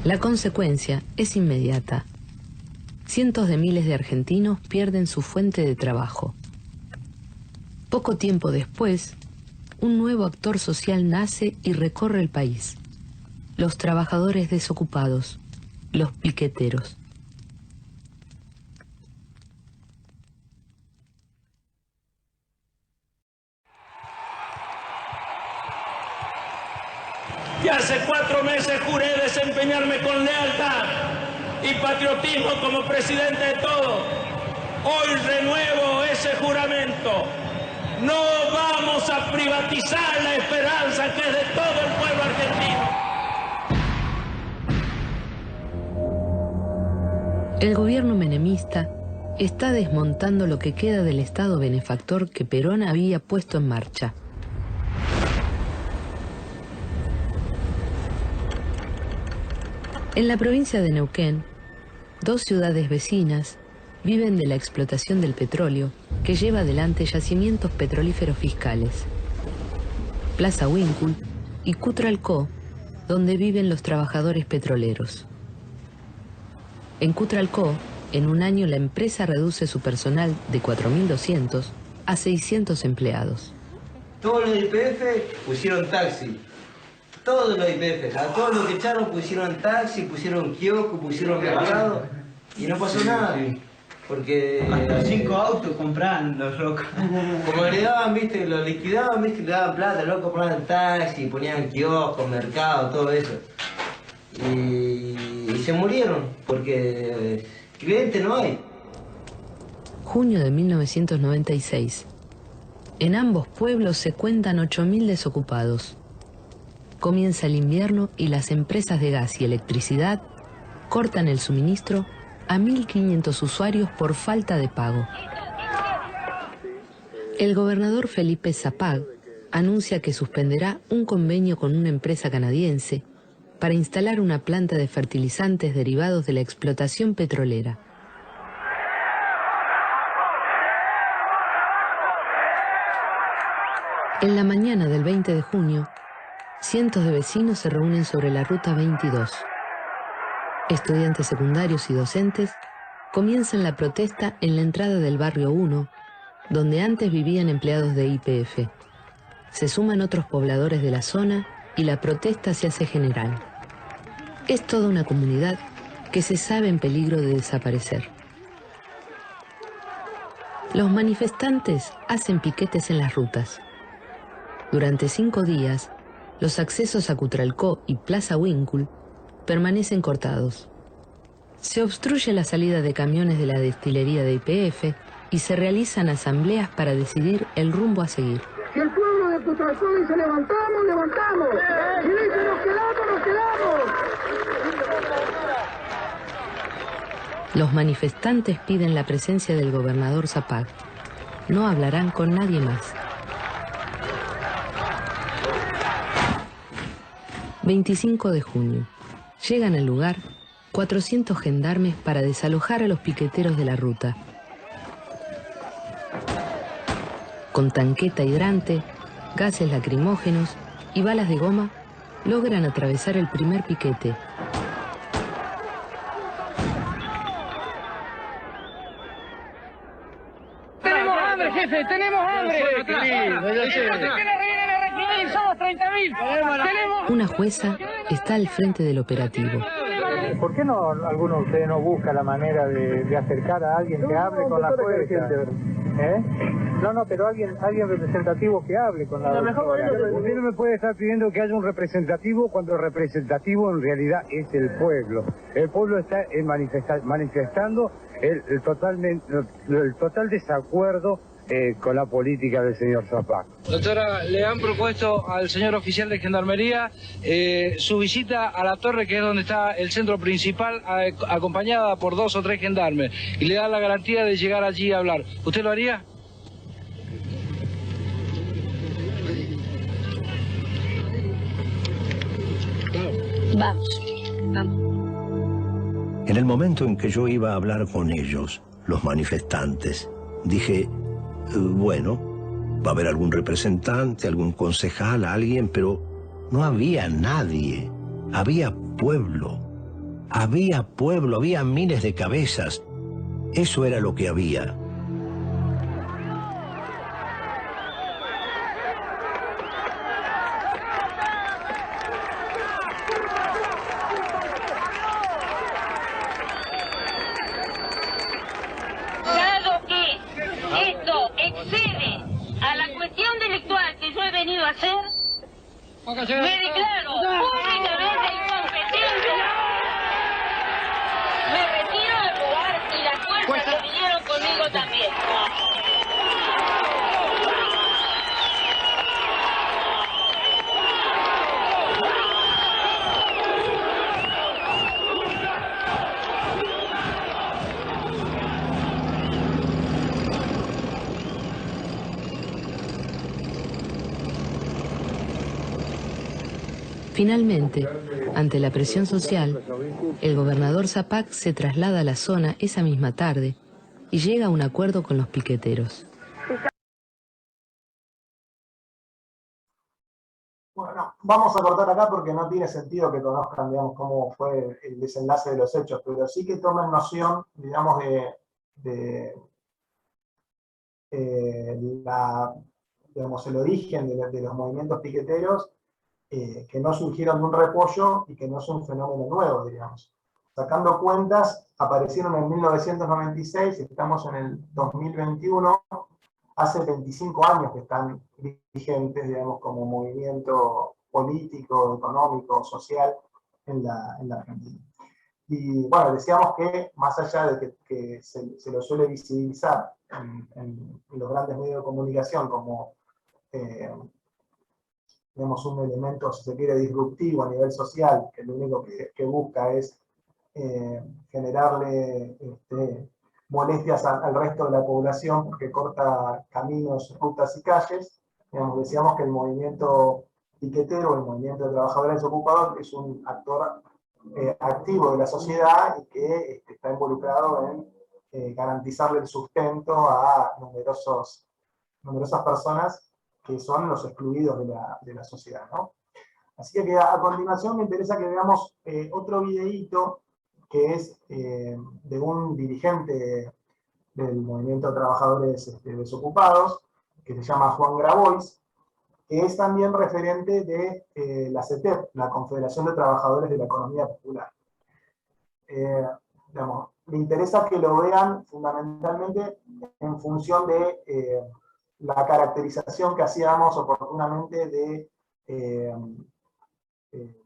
La consecuencia es inmediata. Cientos de miles de argentinos pierden su fuente de trabajo. Poco tiempo después, un nuevo actor social nace y recorre el país. Los trabajadores desocupados, los piqueteros. que hace 4 meses juré desempeñarme con lealtad y patriotismo como presidente de todos. Hoy renuevo ese juramento. No vamos a privatizar la esperanza que es de todo el pueblo argentino. El gobierno menemista está desmontando lo que queda del Estado benefactor que Perón había puesto en marcha. En la provincia de Neuquén, 2 ciudades vecinas viven de la explotación del petróleo que lleva adelante yacimientos petrolíferos fiscales. Plaza Huíncul y Cutralcó, donde viven los trabajadores petroleros. En Cutralcó, en un año la empresa reduce su personal de 4.200 a 600 empleados. Todos los YPF pusieron taxi. Todos los YPF, a todos los que echaron pusieron taxi, pusieron kiosco, pusieron mercado y no pasó nada. Porque hasta 5 autos compraban los locos. Como le daban, viste, los liquidaban, viste, le daban plata, los locos compraban taxi, ponían kioscos, mercado, todo eso. Y se murieron, porque cliente no hay. Junio de 1996. En ambos pueblos se cuentan 8.000 desocupados. Comienza el invierno y las empresas de gas y electricidad cortan el suministro a 1.500 usuarios por falta de pago. El gobernador Felipe Zapag anuncia que suspenderá un convenio con una empresa canadiense para instalar una planta de fertilizantes derivados de la explotación petrolera. En la mañana del 20 de junio, cientos de vecinos se reúnen sobre la Ruta 22. Estudiantes secundarios y docentes comienzan la protesta en la entrada del barrio 1, donde antes vivían empleados de YPF. Se suman otros pobladores de la zona y la protesta se hace general. Es toda una comunidad que se sabe en peligro de desaparecer. Los manifestantes hacen piquetes en las rutas. Durante 5 días, los accesos a Cutralcó y Plaza Huíncul permanecen cortados. Se obstruye la salida de camiones de la destilería de YPF y se realizan asambleas para decidir el rumbo a seguir. Si el pueblo de Cutralcó dice levantamos, levantamos. Si dice nos quedamos, nos quedamos. Los manifestantes piden la presencia del gobernador Zapag. No hablarán con nadie más. 25 de junio. Llegan al lugar 400 gendarmes para desalojar a los piqueteros de la ruta. Con tanqueta hidrante, gases lacrimógenos y balas de goma, logran atravesar el primer piquete. ¡Tenemos hambre, jefe! ¡Tenemos hambre! ¡Somos 30.000! Una jueza está al frente del operativo. ¿Por qué no alguno de ustedes no busca la manera de acercar a alguien que hable con la jueza? No, pero alguien representativo que hable con la jueza. Usted no me puede estar pidiendo que haya un representativo cuando el representativo en realidad es el pueblo. El pueblo está manifestando el total desacuerdo con la política del señor Zapag. Doctora, le han propuesto al señor oficial de Gendarmería su visita a la torre, que es donde está el centro principal, acompañada por 2 o 3 gendarmes, y le da la garantía de llegar allí a hablar. ¿Usted lo haría? Vamos. En el momento en que yo iba a hablar con ellos, los manifestantes, dije, bueno, va a haber algún representante, algún concejal, alguien, pero no había nadie. Había pueblo, había miles de cabezas. Eso era lo que había. Dado que esto excede a la cuestión delictual que yo he venido a hacer, Me declaro públicamente incompetente. Me retiro del lugar y las fuerzas que vinieron conmigo también. Finalmente, ante la presión social, el gobernador Zapac se traslada a la zona esa misma tarde y llega a un acuerdo con los piqueteros. Bueno, vamos a cortar acá porque no tiene sentido que conozcan, digamos, cómo fue el desenlace de los hechos, pero sí que tomen noción, digamos, digamos, el origen de los movimientos piqueteros, que no surgieron de un repollo y que no es un fenómeno nuevo, digamos. Sacando cuentas, aparecieron en 1996, estamos en el 2021, hace 25 años que están vigentes, digamos, como movimiento político, económico, social en la Argentina. Y bueno, decíamos que más allá de que se lo suele visibilizar en los grandes medios de comunicación como digamos, un elemento, si se quiere, disruptivo a nivel social, que lo único que busca es generarle molestias al resto de la población porque corta caminos, rutas y calles. Digamos, decíamos que el movimiento piquetero, el movimiento de trabajadores desocupados, es un actor activo de la sociedad y que está involucrado en garantizarle el sustento a numerosas personas que son los excluidos de la sociedad, ¿no? Así que a continuación me interesa que veamos otro videíto que es de un dirigente del movimiento de trabajadores desocupados, que se llama Juan Grabois, que es también referente de la CETEP, la Confederación de Trabajadores de la Economía Popular. Digamos, me interesa que lo vean fundamentalmente en función de la caracterización que hacíamos oportunamente de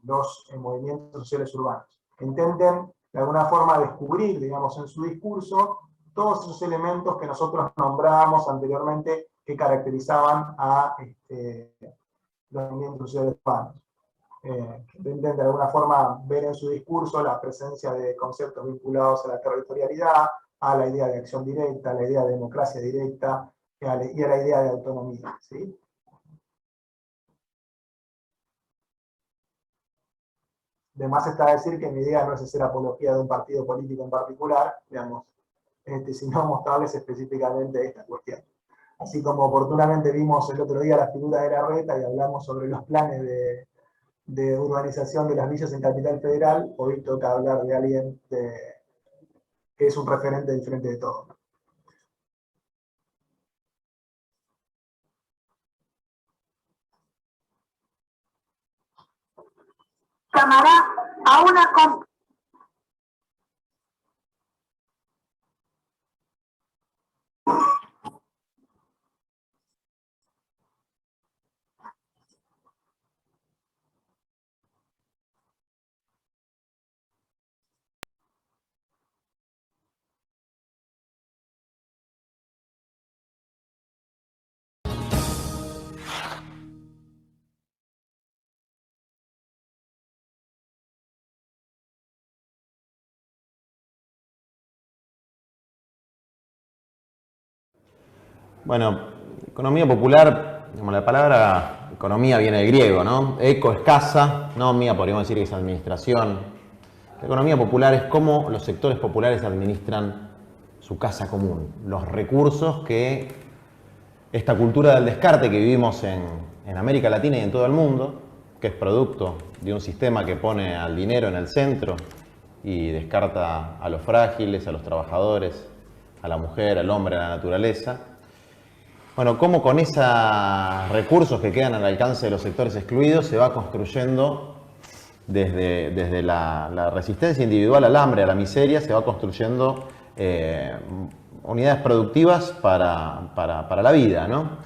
los movimientos sociales urbanos. Que intenten de alguna forma descubrir, digamos, en su discurso todos esos elementos que nosotros nombrábamos anteriormente que caracterizaban a los movimientos sociales urbanos. Que intenten de alguna forma ver en su discurso la presencia de conceptos vinculados a la territorialidad, a la idea de acción directa, a la idea de democracia directa, y a la idea de autonomía, ¿sí? De más está decir que mi idea no es hacer apología de un partido político en particular, digamos, sino mostrarles específicamente esta cuestión. Así como oportunamente vimos el otro día la figura de Larreta y hablamos sobre los planes de urbanización de las villas en Capital Federal, hoy toca hablar de alguien que es un referente del Frente de Todos. Llamará a una Bueno, economía popular, como la palabra economía viene del griego, ¿no? Eco es casa, nomia podríamos decir que es administración. La economía popular es cómo los sectores populares administran su casa común, los recursos que esta cultura del descarte que vivimos en América Latina y en todo el mundo, que es producto de un sistema que pone al dinero en el centro y descarta a los frágiles, a los trabajadores, a la mujer, al hombre, a la naturaleza. Bueno, cómo con esos recursos que quedan al alcance de los sectores excluidos se va construyendo desde la resistencia individual al hambre, a la miseria, se va construyendo unidades productivas para la vida, ¿no?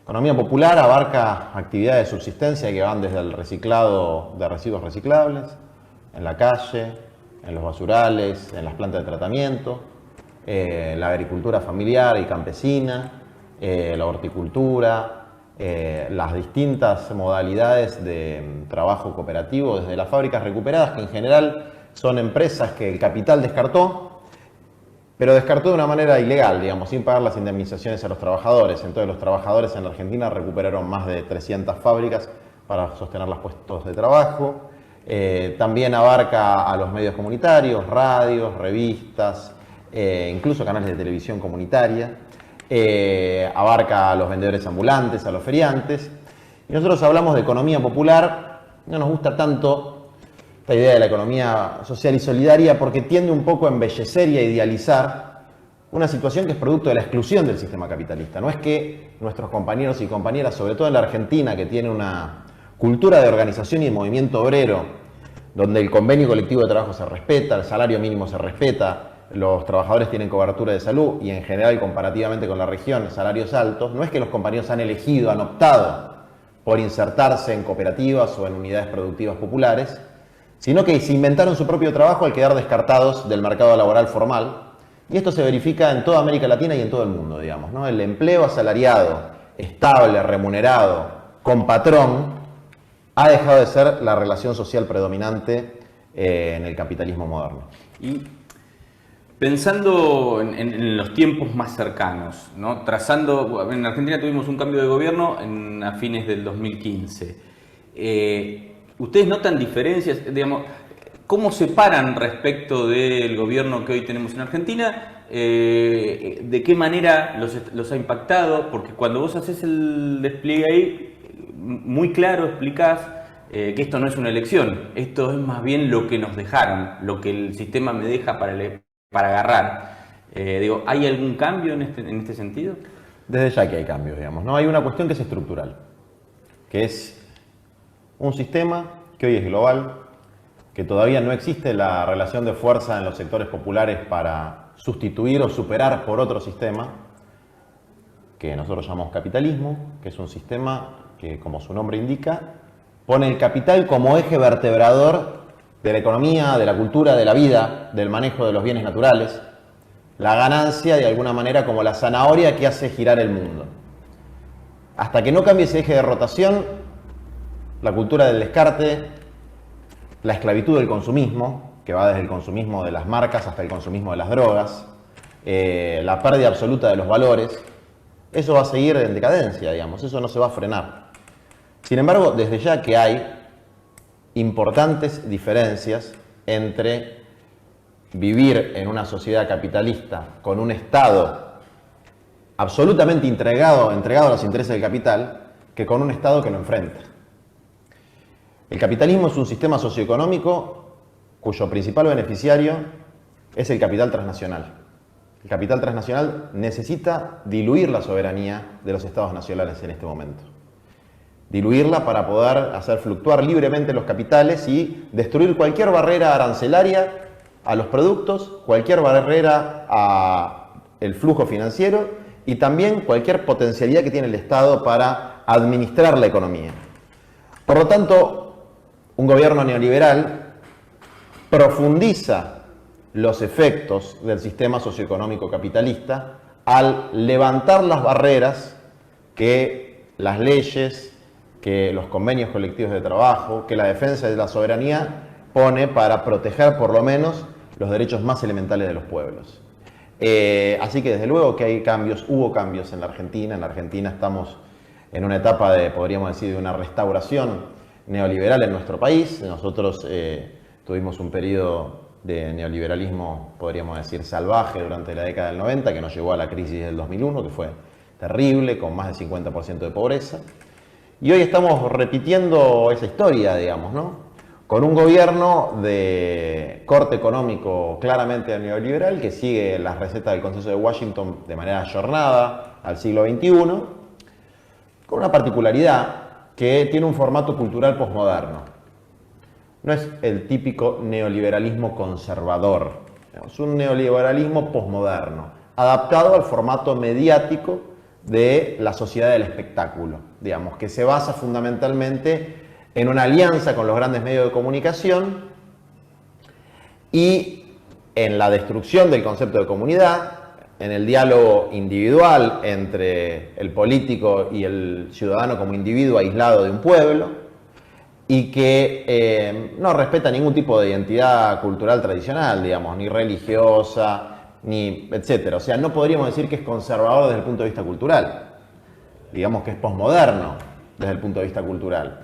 Economía popular abarca actividades de subsistencia que van desde el reciclado de residuos reciclables, en la calle, en los basurales, en las plantas de tratamiento, la agricultura familiar y campesina, la horticultura, las distintas modalidades de trabajo cooperativo, desde las fábricas recuperadas, que en general son empresas que el capital descartó, pero descartó de una manera ilegal, digamos, sin pagar las indemnizaciones a los trabajadores. Entonces los trabajadores en la Argentina recuperaron más de 300 fábricas para sostener los puestos de trabajo. También abarca a los medios comunitarios, radios, revistas, incluso canales de televisión comunitaria. Abarca a los vendedores ambulantes, a los feriantes. Y nosotros hablamos de economía popular. No nos gusta tanto esta idea de la economía social y solidaria porque tiende un poco a embellecer y a idealizar una situación que es producto de la exclusión del sistema capitalista. No es que nuestros compañeros y compañeras, sobre todo en la Argentina, que tiene una cultura de organización y de movimiento obrero, donde el convenio colectivo de trabajo se respeta, el salario mínimo se respeta, los trabajadores tienen cobertura de salud y en general, comparativamente con la región, salarios altos, no es que los compañeros han elegido, han optado por insertarse en cooperativas o en unidades productivas populares, sino que se inventaron su propio trabajo al quedar descartados del mercado laboral formal. Y esto se verifica en toda América Latina y en todo el mundo, digamos, ¿no? El empleo asalariado, estable, remunerado, con patrón, ha dejado de ser la relación social predominante en el capitalismo moderno. Y pensando en los tiempos más cercanos, ¿no? Trazando, en Argentina tuvimos un cambio de gobierno a fines del 2015. ¿Ustedes notan diferencias? Digamos, ¿cómo se paran respecto del gobierno que hoy tenemos en Argentina? ¿De qué manera los ha impactado? Porque cuando vos haces el despliegue ahí, muy claro explicás que esto no es una elección, esto es más bien lo que nos dejaron, lo que el sistema me deja para agarrar. Digo, ¿hay algún cambio en este sentido? Desde ya que hay cambios, digamos, ¿no? Hay una cuestión que es estructural, que es un sistema que hoy es global, que todavía no existe la relación de fuerza en los sectores populares para sustituir o superar por otro sistema, que nosotros llamamos capitalismo, que es un sistema que, como su nombre indica, pone el capital como eje vertebrador de la economía, de la cultura, de la vida, del manejo de los bienes naturales, la ganancia de alguna manera como la zanahoria que hace girar el mundo. Hasta que no cambie ese eje de rotación, la cultura del descarte, la esclavitud del consumismo, que va desde el consumismo de las marcas hasta el consumismo de las drogas, la pérdida absoluta de los valores, eso va a seguir en decadencia, digamos, eso no se va a frenar. Sin embargo, desde ya que hay importantes diferencias entre vivir en una sociedad capitalista con un Estado absolutamente entregado a los intereses del capital, que con un Estado que lo enfrenta. El capitalismo es un sistema socioeconómico cuyo principal beneficiario es el capital transnacional. El capital transnacional necesita diluir la soberanía de los estados nacionales en este momento. Diluirla para poder hacer fluctuar libremente los capitales y destruir cualquier barrera arancelaria a los productos, cualquier barrera al flujo financiero y también cualquier potencialidad que tiene el Estado para administrar la economía. Por lo tanto, un gobierno neoliberal profundiza los efectos del sistema socioeconómico capitalista al levantar las barreras que las leyes, que los convenios colectivos de trabajo, que la defensa de la soberanía pone para proteger por lo menos los derechos más elementales de los pueblos. Así que desde luego que hay cambios, hubo cambios en la Argentina. En la Argentina estamos en una etapa de, podríamos decir, de una restauración neoliberal en nuestro país. Nosotros tuvimos un periodo de neoliberalismo, podríamos decir, salvaje durante la década del 90, que nos llevó a la crisis del 2001, que fue terrible, con más del 50% de pobreza. Y hoy estamos repitiendo esa historia, digamos, ¿no? Con un gobierno de corte económico claramente neoliberal que sigue las recetas del Consenso de Washington de manera ayornada al siglo XXI, con una particularidad que tiene un formato cultural posmoderno. No es el típico neoliberalismo conservador, es un neoliberalismo posmoderno, adaptado al formato mediático de la sociedad del espectáculo, digamos, que se basa fundamentalmente en una alianza con los grandes medios de comunicación y en la destrucción del concepto de comunidad, en el diálogo individual entre el político y el ciudadano como individuo aislado de un pueblo, y que no respeta ningún tipo de identidad cultural tradicional, digamos, ni religiosa, ni etcétera. O sea, no podríamos decir que es conservador desde el punto de vista cultural. Digamos que es posmoderno desde el punto de vista cultural.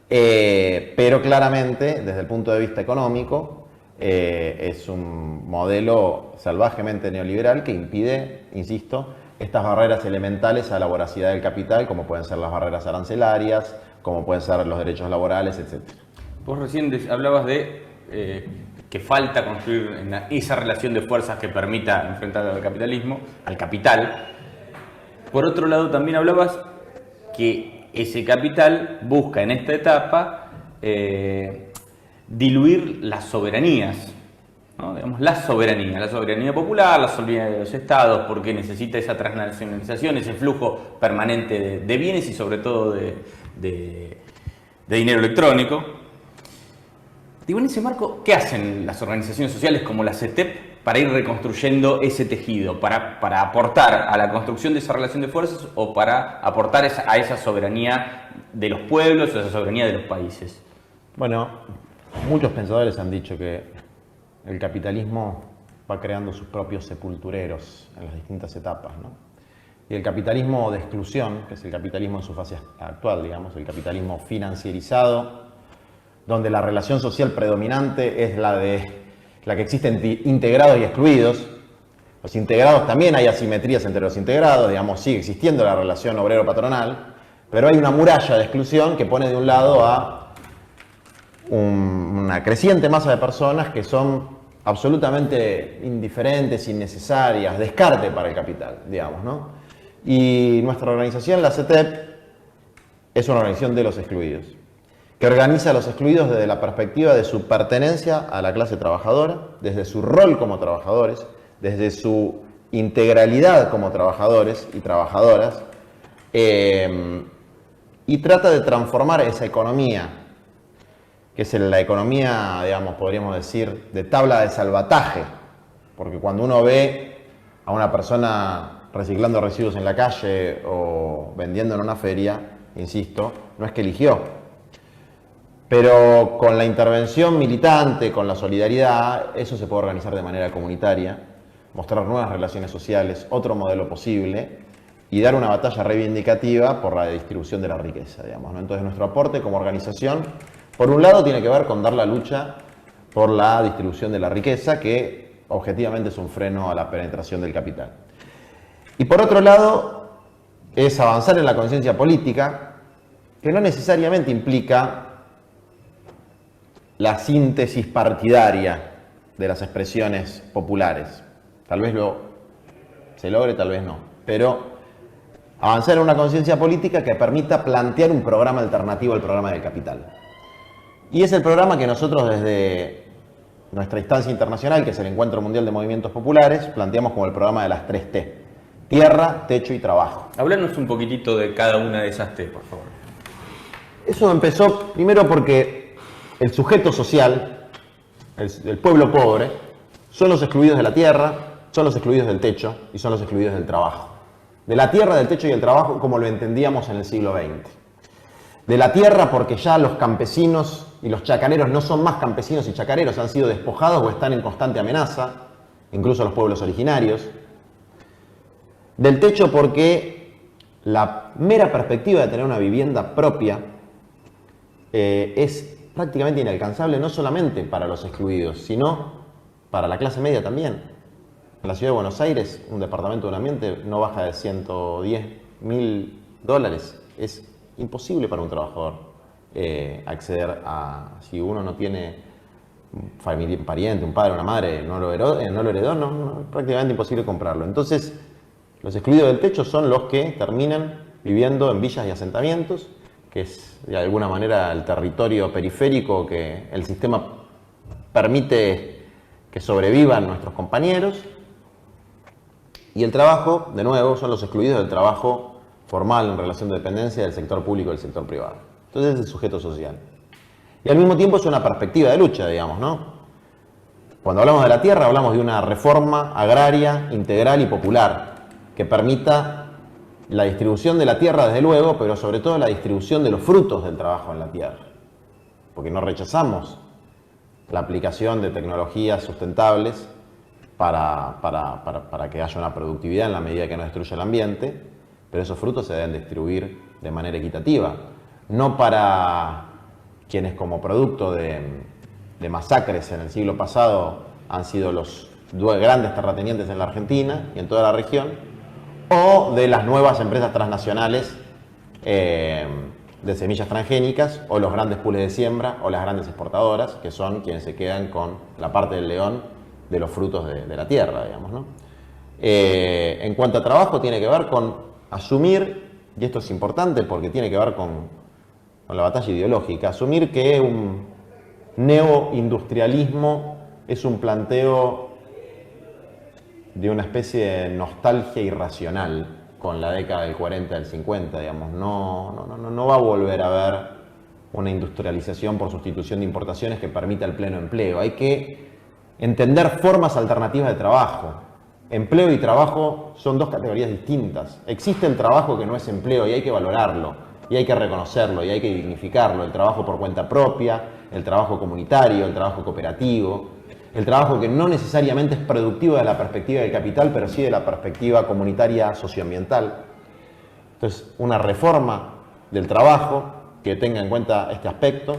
Pero claramente, desde el punto de vista económico, es un modelo salvajemente neoliberal que impide, insisto, estas barreras elementales a la voracidad del capital, como pueden ser las barreras arancelarias, como pueden ser los derechos laborales, etc. Vos recién hablabas de que falta construir esa relación de fuerzas que permita enfrentar al capitalismo, al capital. Por otro lado, también hablabas que ese capital busca en esta etapa diluir las soberanías, ¿no? Digamos, la soberanía popular, la soberanía de los estados, porque necesita esa transnacionalización, ese flujo permanente de bienes y sobre todo de dinero electrónico. Digo, en ese marco, ¿qué hacen las organizaciones sociales como la CETEP para ir reconstruyendo ese tejido, para aportar a la construcción de esa relación de fuerzas o para aportar a esa soberanía de los pueblos, a esa soberanía de los países? Bueno, muchos pensadores han dicho que el capitalismo va creando sus propios sepultureros en las distintas etapas, ¿no? Y el capitalismo de exclusión, que es el capitalismo en su fase actual, digamos, el capitalismo financierizado, donde la relación social predominante es la que existe entre integrados y excluidos. Los integrados, también hay asimetrías entre los integrados, digamos, sigue existiendo la relación obrero-patronal, pero hay una muralla de exclusión que pone de un lado a una creciente masa de personas que son absolutamente indiferentes, innecesarias, descarte para el capital, digamos, ¿no? Y nuestra organización, la CETEP, es una organización de los excluidos, que organiza a los excluidos desde la perspectiva de su pertenencia a la clase trabajadora, desde su rol como trabajadores, desde su integralidad como trabajadores y trabajadoras, y trata de transformar esa economía, que es la economía, digamos, podríamos decir, de tabla de salvataje, porque cuando uno ve a una persona reciclando residuos en la calle o vendiendo en una feria, insisto, no es que eligió. Pero con la intervención militante, con la solidaridad, eso se puede organizar de manera comunitaria, mostrar nuevas relaciones sociales, otro modelo posible y dar una batalla reivindicativa por la distribución de la riqueza, digamos, ¿no? Entonces nuestro aporte como organización, por un lado, tiene que ver con dar la lucha por la distribución de la riqueza, que objetivamente es un freno a la penetración del capital. Y por otro lado, es avanzar en la conciencia política, que no necesariamente implica la síntesis partidaria de las expresiones populares. Tal vez se logre, tal vez no. Pero avanzar en una conciencia política que permita plantear un programa alternativo al programa del capital. Y es el programa que nosotros desde nuestra instancia internacional, que es el Encuentro Mundial de Movimientos Populares, planteamos como el programa de las 3 T. Tierra, techo y trabajo. Háblanos un poquitito de cada una de esas T, por favor. Eso empezó primero porque el sujeto social, el pueblo pobre, son los excluidos de la tierra, son los excluidos del techo y son los excluidos del trabajo. De la tierra, del techo y del trabajo como lo entendíamos en el siglo XX. De la tierra porque ya los campesinos y los chacareros no son más campesinos y chacareros, han sido despojados o están en constante amenaza, incluso los pueblos originarios. Del techo porque la mera perspectiva de tener una vivienda propia es prácticamente inalcanzable no solamente para los excluidos, sino para la clase media también. En la ciudad de Buenos Aires, un departamento de un ambiente no baja de $110.000. Es imposible para un trabajador acceder a, si uno no tiene un pariente, un padre, una madre, no lo heredó, no, prácticamente imposible comprarlo. Entonces, los excluidos del techo son los que terminan viviendo en villas y asentamientos, que es de alguna manera el territorio periférico que el sistema permite que sobrevivan nuestros compañeros. Y el trabajo, de nuevo, son los excluidos del trabajo formal en relación de dependencia del sector público y del sector privado. Entonces es el sujeto social. Y al mismo tiempo es una perspectiva de lucha, digamos, ¿no? Cuando hablamos de la tierra, hablamos de una reforma agraria, integral y popular, que permita la distribución de la tierra, desde luego, pero sobre todo la distribución de los frutos del trabajo en la tierra. Porque no rechazamos la aplicación de tecnologías sustentables para que haya una productividad en la medida que no destruya el ambiente, pero esos frutos se deben distribuir de manera equitativa, no para quienes como producto de masacres en el siglo pasado han sido los grandes terratenientes en la Argentina y en toda la región, o de las nuevas empresas transnacionales de semillas transgénicas, o los grandes pools de siembra, o las grandes exportadoras, que son quienes se quedan con la parte del león de los frutos de la tierra, digamos, ¿no? En cuanto a trabajo, tiene que ver con asumir, y esto es importante porque tiene que ver con la batalla ideológica, asumir que un neoindustrialismo es un planteo de una especie de nostalgia irracional con la década del 40, del 50, digamos. No va a volver a haber una industrialización por sustitución de importaciones que permita el pleno empleo. Hay que entender formas alternativas de trabajo. Empleo y trabajo son dos categorías distintas. Existe el trabajo que no es empleo y hay que valorarlo, y hay que reconocerlo, y hay que dignificarlo. El trabajo por cuenta propia, el trabajo comunitario, el trabajo cooperativo, el trabajo que no necesariamente es productivo de la perspectiva del capital, pero sí de la perspectiva comunitaria socioambiental. Entonces, una reforma del trabajo que tenga en cuenta este aspecto,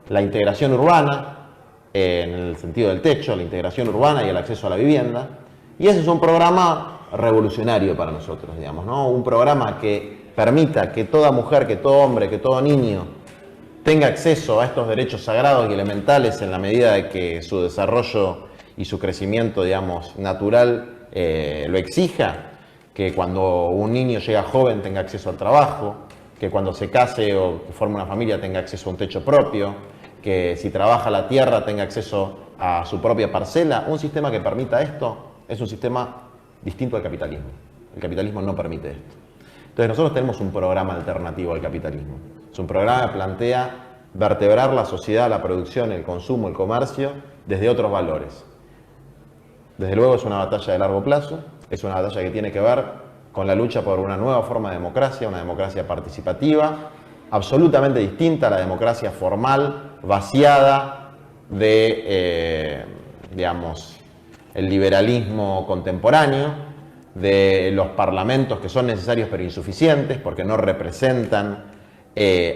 la integración urbana, en el sentido del techo, la integración urbana y el acceso a la vivienda. Y ese es un programa revolucionario para nosotros, digamos, ¿no? Un programa que permita que toda mujer, que todo hombre, que todo niño tenga acceso a estos derechos sagrados y elementales en la medida de que su desarrollo y su crecimiento, digamos, natural lo exija, que cuando un niño llega joven tenga acceso al trabajo, que cuando se case o forme una familia tenga acceso a un techo propio, que si trabaja la tierra tenga acceso a su propia parcela. Un sistema que permita esto es un sistema distinto al capitalismo. El capitalismo no permite esto. Entonces nosotros tenemos un programa alternativo al capitalismo. Es un programa que plantea vertebrar la sociedad, la producción, el consumo, el comercio, desde otros valores. Desde luego es una batalla de largo plazo, es una batalla que tiene que ver con la lucha por una nueva forma de democracia, una democracia participativa, absolutamente distinta a la democracia formal, vaciada de, digamos, el liberalismo contemporáneo, de los parlamentos que son necesarios pero insuficientes porque no representan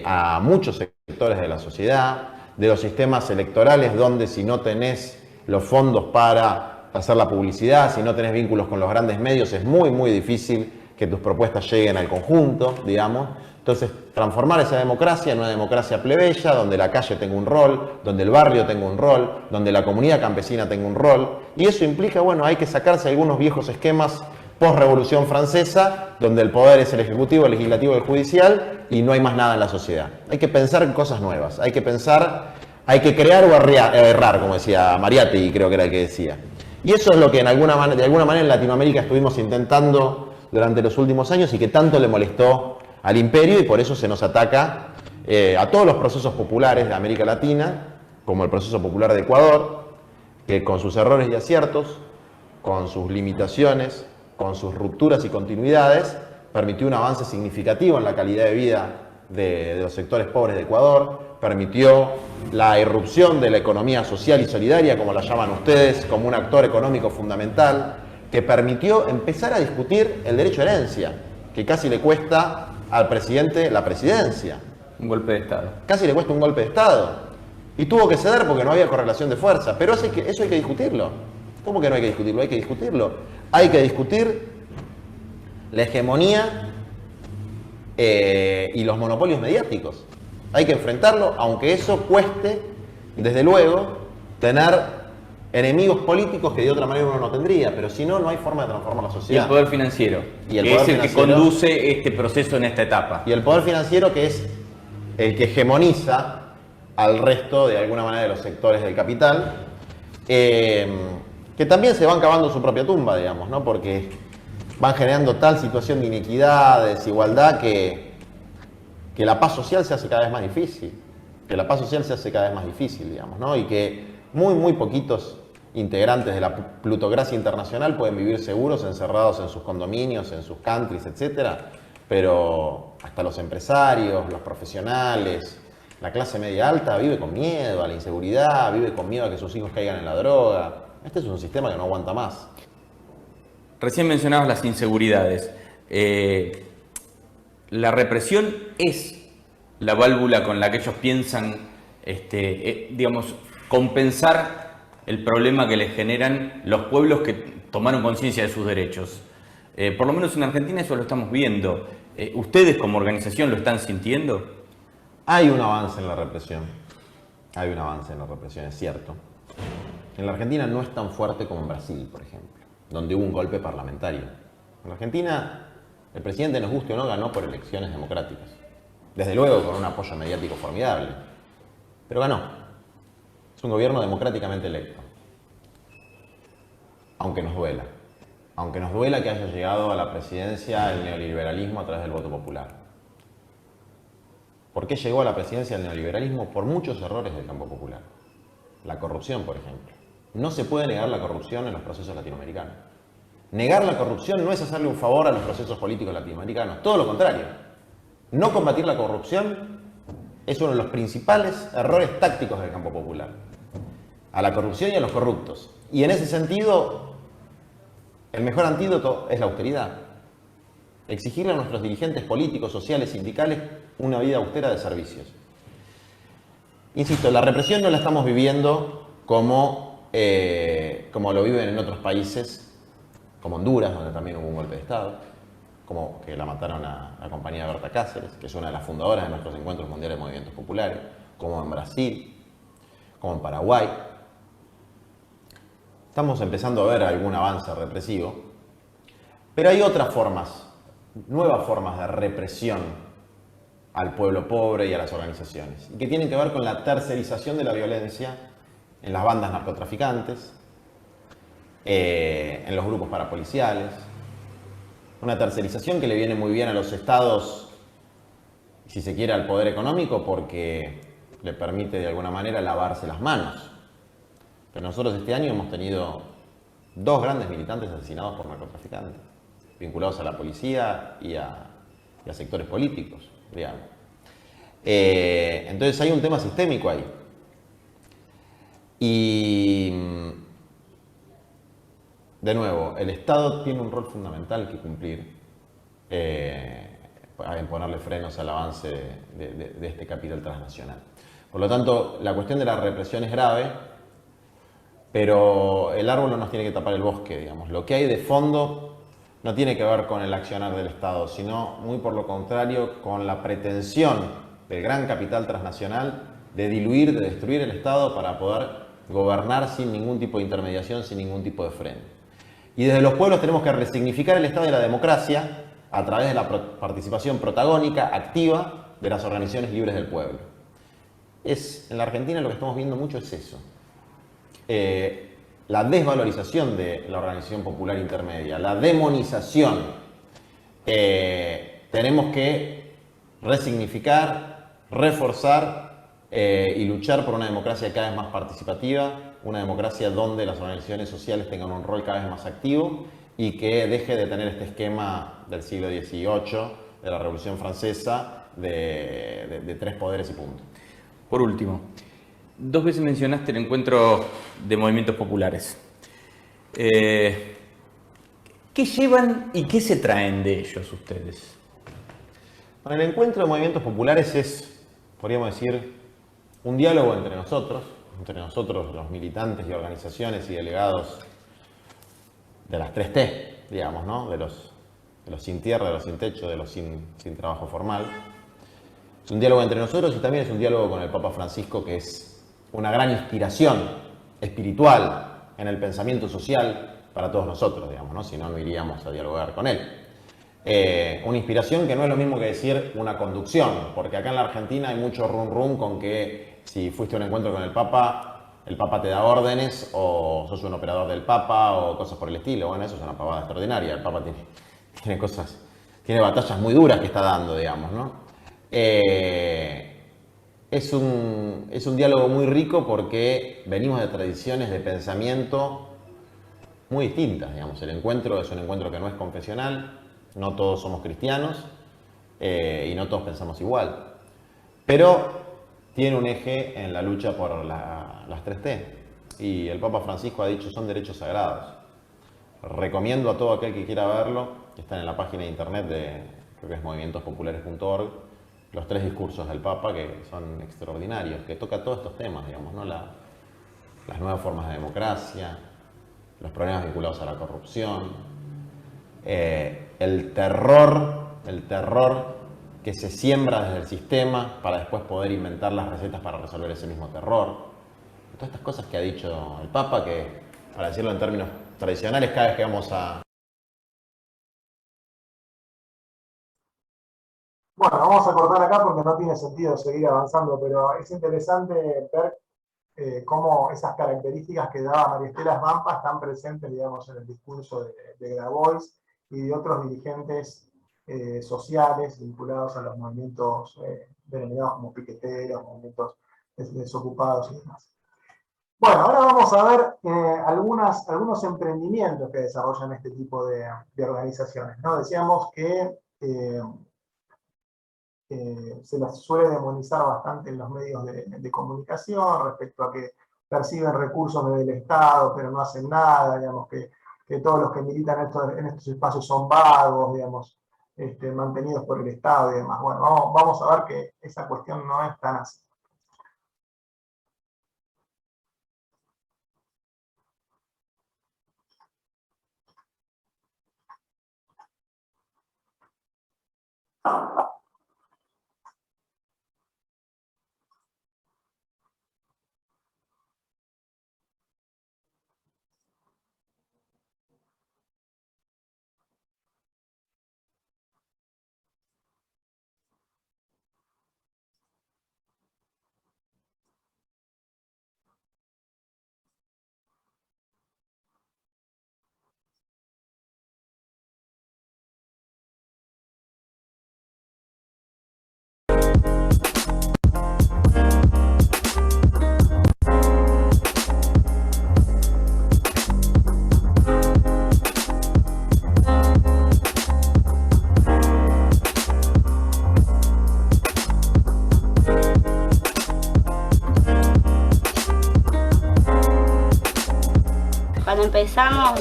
a muchos sectores de la sociedad, de los sistemas electorales donde si no tenés los fondos para hacer la publicidad, si no tenés vínculos con los grandes medios, es muy, muy difícil que tus propuestas lleguen al conjunto, digamos. Entonces, transformar esa democracia en una democracia plebeya, donde la calle tenga un rol, donde el barrio tenga un rol, donde la comunidad campesina tenga un rol. Y eso implica, bueno, hay que sacarse algunos viejos esquemas post-revolución francesa, donde el poder es el ejecutivo, el legislativo y el judicial, y no hay más nada en la sociedad. Hay que pensar en cosas nuevas, hay que pensar, hay que crear o errar, como decía Mariátegui, creo que era el que decía. Y eso es lo que de alguna manera en Latinoamérica estuvimos intentando durante los últimos años y que tanto le molestó al imperio, y por eso se nos ataca a todos los procesos populares de América Latina, como el proceso popular de Ecuador, que con sus errores y aciertos, con sus limitaciones, con sus rupturas y continuidades, permitió un avance significativo en la calidad de vida de los sectores pobres de Ecuador, permitió la irrupción de la economía social y solidaria, como la llaman ustedes, como un actor económico fundamental, que permitió empezar a discutir el derecho a herencia, que casi le cuesta al presidente la presidencia. Un golpe de Estado. Casi le cuesta un golpe de Estado. Y tuvo que ceder porque no había correlación de fuerza. Pero eso hay que discutirlo. ¿Cómo que no hay que discutirlo? Hay que discutirlo. Hay que discutir la hegemonía y los monopolios mediáticos. Hay que enfrentarlo, aunque eso cueste, desde luego, tener enemigos políticos que de otra manera uno no tendría, pero si no, no hay forma de transformar la sociedad. Y el poder financiero, que es el que conduce este proceso en esta etapa. Y el poder financiero, que es el que hegemoniza al resto, de alguna manera, de los sectores del capital. que también se van cavando su propia tumba, digamos, ¿no? Porque van generando tal situación de inequidad, de desigualdad, que la paz social se hace cada vez más difícil. Digamos, ¿no? Y que muy poquitos integrantes de la plutocracia internacional pueden vivir seguros, encerrados en sus condominios, en sus countries, etcétera. Pero hasta los empresarios, los profesionales, la clase media alta vive con miedo a la inseguridad, vive con miedo a que sus hijos caigan en la droga. Este es un sistema que no aguanta más. Recién mencionabas las inseguridades. La represión es la válvula con la que ellos piensan, digamos, compensar el problema que les generan los pueblos que tomaron conciencia de sus derechos. Por lo menos en Argentina eso lo estamos viendo. ¿Ustedes como organización lo están sintiendo? Hay un avance en la represión. Es cierto. En la Argentina no es tan fuerte como en Brasil, por ejemplo, donde hubo un golpe parlamentario. En la Argentina, el presidente, nos guste o no, ganó por elecciones democráticas. Desde luego con un apoyo mediático formidable. Pero ganó. Es un gobierno democráticamente electo. Aunque nos duela. Aunque nos duela que haya llegado a la presidencia el neoliberalismo a través del voto popular. ¿Por qué llegó a la presidencia el neoliberalismo? Por muchos errores del campo popular. La corrupción, por ejemplo. No se puede negar la corrupción en los procesos latinoamericanos. Negar la corrupción no es hacerle un favor a los procesos políticos latinoamericanos, todo lo contrario. No combatir la corrupción es uno de los principales errores tácticos del campo popular. A la corrupción y a los corruptos. Y en ese sentido, el mejor antídoto es la austeridad. Exigirle a nuestros dirigentes políticos, sociales, sindicales, una vida austera de servicios. Insisto, la represión no la estamos viviendo como lo viven en otros países, como Honduras, donde también hubo un golpe de Estado, como que la mataron a la compañía Berta Cáceres, que es una de las fundadoras de nuestros encuentros mundiales de movimientos populares, como en Brasil, como en Paraguay. Estamos empezando a ver algún avance represivo, pero hay otras formas, nuevas formas de represión al pueblo pobre y a las organizaciones, y que tienen que ver con la tercerización de la violencia en las bandas narcotraficantes, en los grupos parapoliciales, una tercerización que le viene muy bien a los estados, si se quiere al poder económico, porque le permite de alguna manera lavarse las manos. Pero nosotros este año hemos tenido 2 grandes militantes asesinados por narcotraficantes, vinculados a la policía y a sectores políticos, digamos. Entonces hay un tema sistémico ahí. Y, de nuevo, el Estado tiene un rol fundamental que cumplir en ponerle frenos al avance de este capital transnacional. Por lo tanto, la cuestión de la represión es grave, pero el árbol no nos tiene que tapar el bosque, digamos. Lo que hay de fondo no tiene que ver con el accionar del Estado, sino muy por lo contrario con la pretensión del gran capital transnacional de diluir, de destruir el Estado para poder gobernar sin ningún tipo de intermediación, sin ningún tipo de freno. Y desde los pueblos tenemos que resignificar el Estado y la democracia a través de la participación protagónica, activa, de las organizaciones libres del pueblo. En la Argentina lo que estamos viendo mucho es eso. La desvalorización de la organización popular intermedia, la demonización. Tenemos que resignificar, reforzar y luchar por una democracia cada vez más participativa, una democracia donde las organizaciones sociales tengan un rol cada vez más activo y que deje de tener este esquema del siglo XVIII, de la Revolución Francesa, de 3 poderes y punto. Por último, 2 veces mencionaste el encuentro de movimientos populares. ¿Qué llevan y qué se traen de ellos ustedes? Bueno, el encuentro de movimientos populares es, podríamos decir, un diálogo entre nosotros los militantes y organizaciones y delegados de las 3T, digamos, ¿no? De los sin tierra, de los sin techo, de los sin trabajo formal. Es un diálogo entre nosotros y también es un diálogo con el Papa Francisco, que es una gran inspiración espiritual en el pensamiento social para todos nosotros, digamos, ¿no? Si no, no iríamos a dialogar con él. Una inspiración que no es lo mismo que decir una conducción, porque acá en la Argentina hay mucho rum rum con que si fuiste a un encuentro con el Papa el Papa te da órdenes o sos un operador del Papa o cosas por el estilo. Bueno, eso es una pavada extraordinaria. El Papa tiene cosas, tiene batallas muy duras que está dando, digamos, ¿no? Es un diálogo muy rico porque venimos de tradiciones de pensamiento muy distintas, digamos. El encuentro es un encuentro que no es confesional, no todos somos cristianos y no todos pensamos igual. Pero tiene un eje en la lucha por las 3T. Y el Papa Francisco ha dicho, son derechos sagrados. Recomiendo a todo aquel que quiera verlo, que está en la página de internet de, creo que es movimientospopulares.org, los 3 discursos del Papa, que son extraordinarios, que toca todos estos temas, digamos, ¿no? Las nuevas formas de democracia, los problemas vinculados a la corrupción, el terror que se siembra desde el sistema para después poder inventar las recetas para resolver ese mismo terror. Todas estas cosas que ha dicho el Papa, que, para decirlo en términos tradicionales, cada vez que vamos a... Bueno, vamos a cortar acá porque no tiene sentido seguir avanzando, pero es interesante ver cómo esas características que daba María Estela Svampa están presentes, digamos, en el discurso de Grabois y de otros dirigentes sociales vinculados a los movimientos denominados como piqueteros, movimientos desocupados y demás. Bueno, ahora vamos a ver algunos emprendimientos que desarrollan este tipo de organizaciones, ¿no? Decíamos que se las suele demonizar bastante en los medios de comunicación respecto a que perciben recursos desde el Estado, pero no hacen nada, digamos, que todos los que militan en estos espacios son vagos, digamos, mantenidos por el Estado y demás. Bueno, vamos a ver que esa cuestión no es tan así. Cuando empezamos,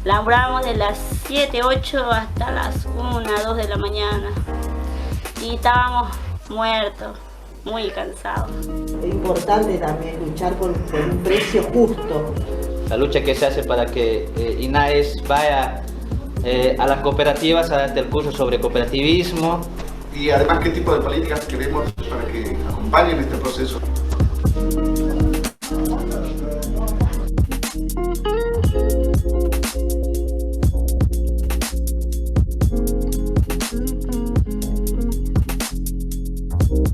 laburamos de las 7, 8 hasta las 1, 2 de la mañana. Y estábamos muertos, muy cansados. Es importante también luchar por un precio justo. La lucha que se hace para que INAES vaya a las cooperativas a darte el curso sobre cooperativismo. Y además, ¿qué tipo de políticas queremos para que acompañen este proceso?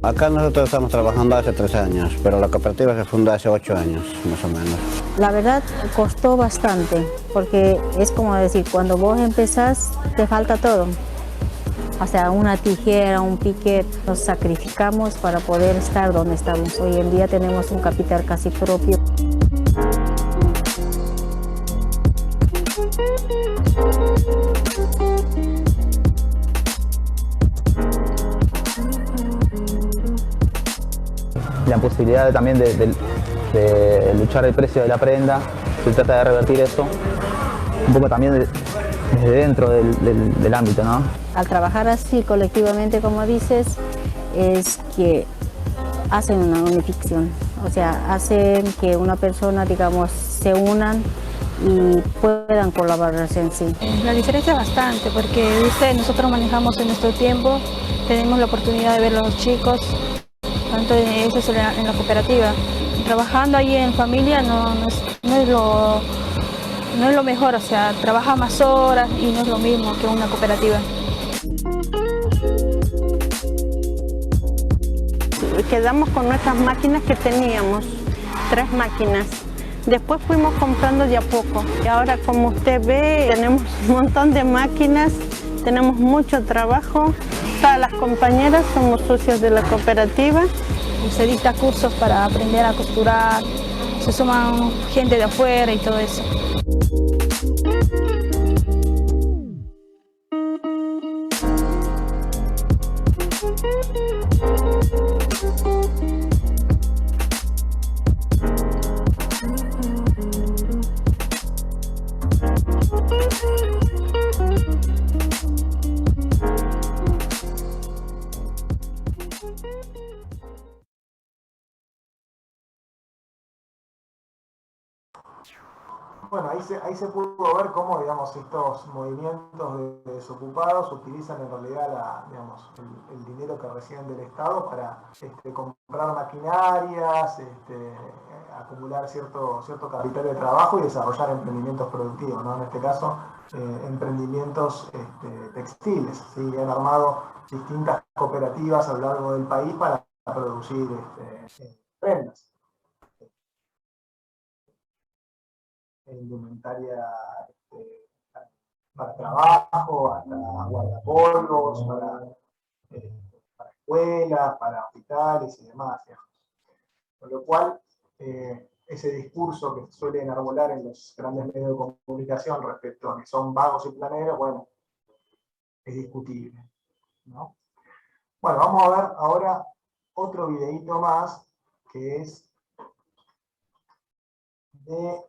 Acá nosotros estamos trabajando hace 3 años, pero la cooperativa se fundó hace 8 años, más o menos. La verdad costó bastante, porque es como decir, cuando vos empezás, te falta todo. O sea, una tijera, un piquet, nos sacrificamos para poder estar donde estamos. Hoy en día tenemos un capital casi propio. La posibilidad también de luchar el precio de la prenda, se trata de revertir eso, un poco también desde dentro del ámbito, ¿no? Al trabajar así colectivamente, como dices, es que hacen una unificación, o sea, hacen que una persona, digamos, se unan y puedan colaborar en sí. La diferencia es bastante, porque nosotros manejamos en nuestro tiempo, tenemos la oportunidad de ver a los chicos, tanto eso es en la cooperativa. Trabajando ahí en familia no es lo mejor, o sea, trabaja más horas y no es lo mismo que una cooperativa. Quedamos con nuestras máquinas que teníamos 3 máquinas. Después fuimos comprando de a poco. Y ahora, como usted ve, tenemos un montón de máquinas, tenemos mucho trabajo. Todas las compañeras somos socios de la cooperativa. Se dicta cursos para aprender a costurar, se suman gente de afuera y todo eso. Bueno, ahí se pudo ver cómo, digamos, estos movimientos de desocupados utilizan en realidad el dinero que reciben del Estado para comprar maquinarias, acumular cierto capital de trabajo y desarrollar emprendimientos productivos, ¿no? En este caso, emprendimientos textiles, ¿sí? Han armado distintas cooperativas a lo largo del país para producir prendas. Indumentaria para trabajo, hasta guardapolvos, para escuelas, para hospitales y demás, digamos. Con lo cual, ese discurso que se suele enarbolar en los grandes medios de comunicación respecto a que son vagos y planeros, bueno, es discutible, ¿no? Bueno, vamos a ver ahora otro videíto más, que es de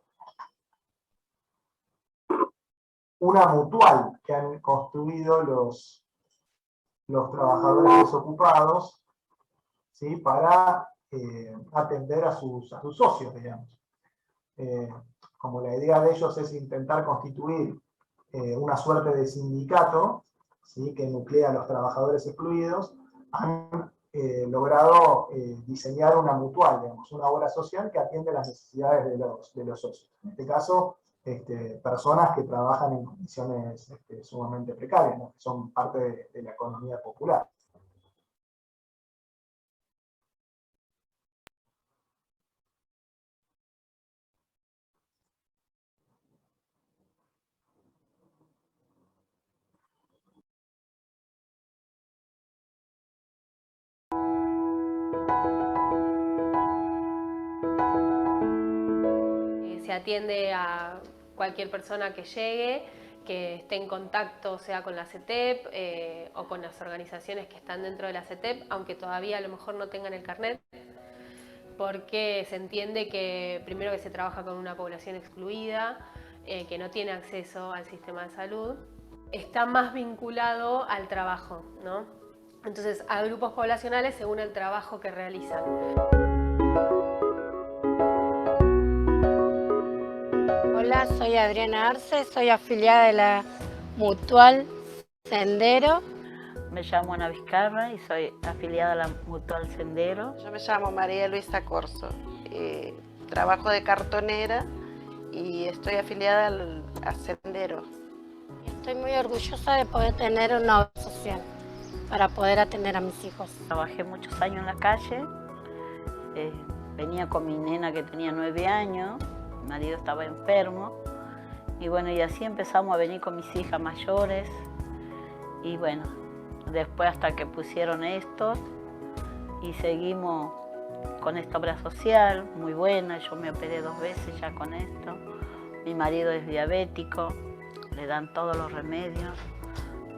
una mutual que han construido los trabajadores desocupados, ¿sí? Para atender a sus socios, digamos. Como la idea de ellos es intentar constituir una suerte de sindicato, ¿sí? Que nuclea a los trabajadores excluidos, han logrado diseñar una mutual, digamos, una obra social que atiende las necesidades de los socios. En este caso, personas que trabajan en condiciones sumamente precarias, ¿no? Que son parte de la economía popular. Se atiende a cualquier persona que llegue, que esté en contacto, sea con la CETEP o con las organizaciones que están dentro de la CETEP, aunque todavía a lo mejor no tengan el carnet, porque se entiende que primero que se trabaja con una población excluida, que no tiene acceso al sistema de salud, está más vinculado al trabajo, ¿no? Entonces, a grupos poblacionales según el trabajo que realizan. Hola, soy Adriana Arce, soy afiliada de la Mutual Sendero. Me llamo Ana Vizcarra y soy afiliada a la Mutual Sendero. Yo me llamo María Luisa Corso, trabajo de cartonera y estoy afiliada a Sendero. Estoy muy orgullosa de poder tener una obra social para poder atender a mis hijos. Trabajé muchos años en la calle, venía con mi nena que tenía 9 años, mi marido estaba enfermo y bueno, y así empezamos a venir con mis hijas mayores y bueno, después hasta que pusieron esto y seguimos con esta obra social muy buena. Yo me operé 2 veces ya con esto, mi marido es diabético, le dan todos los remedios.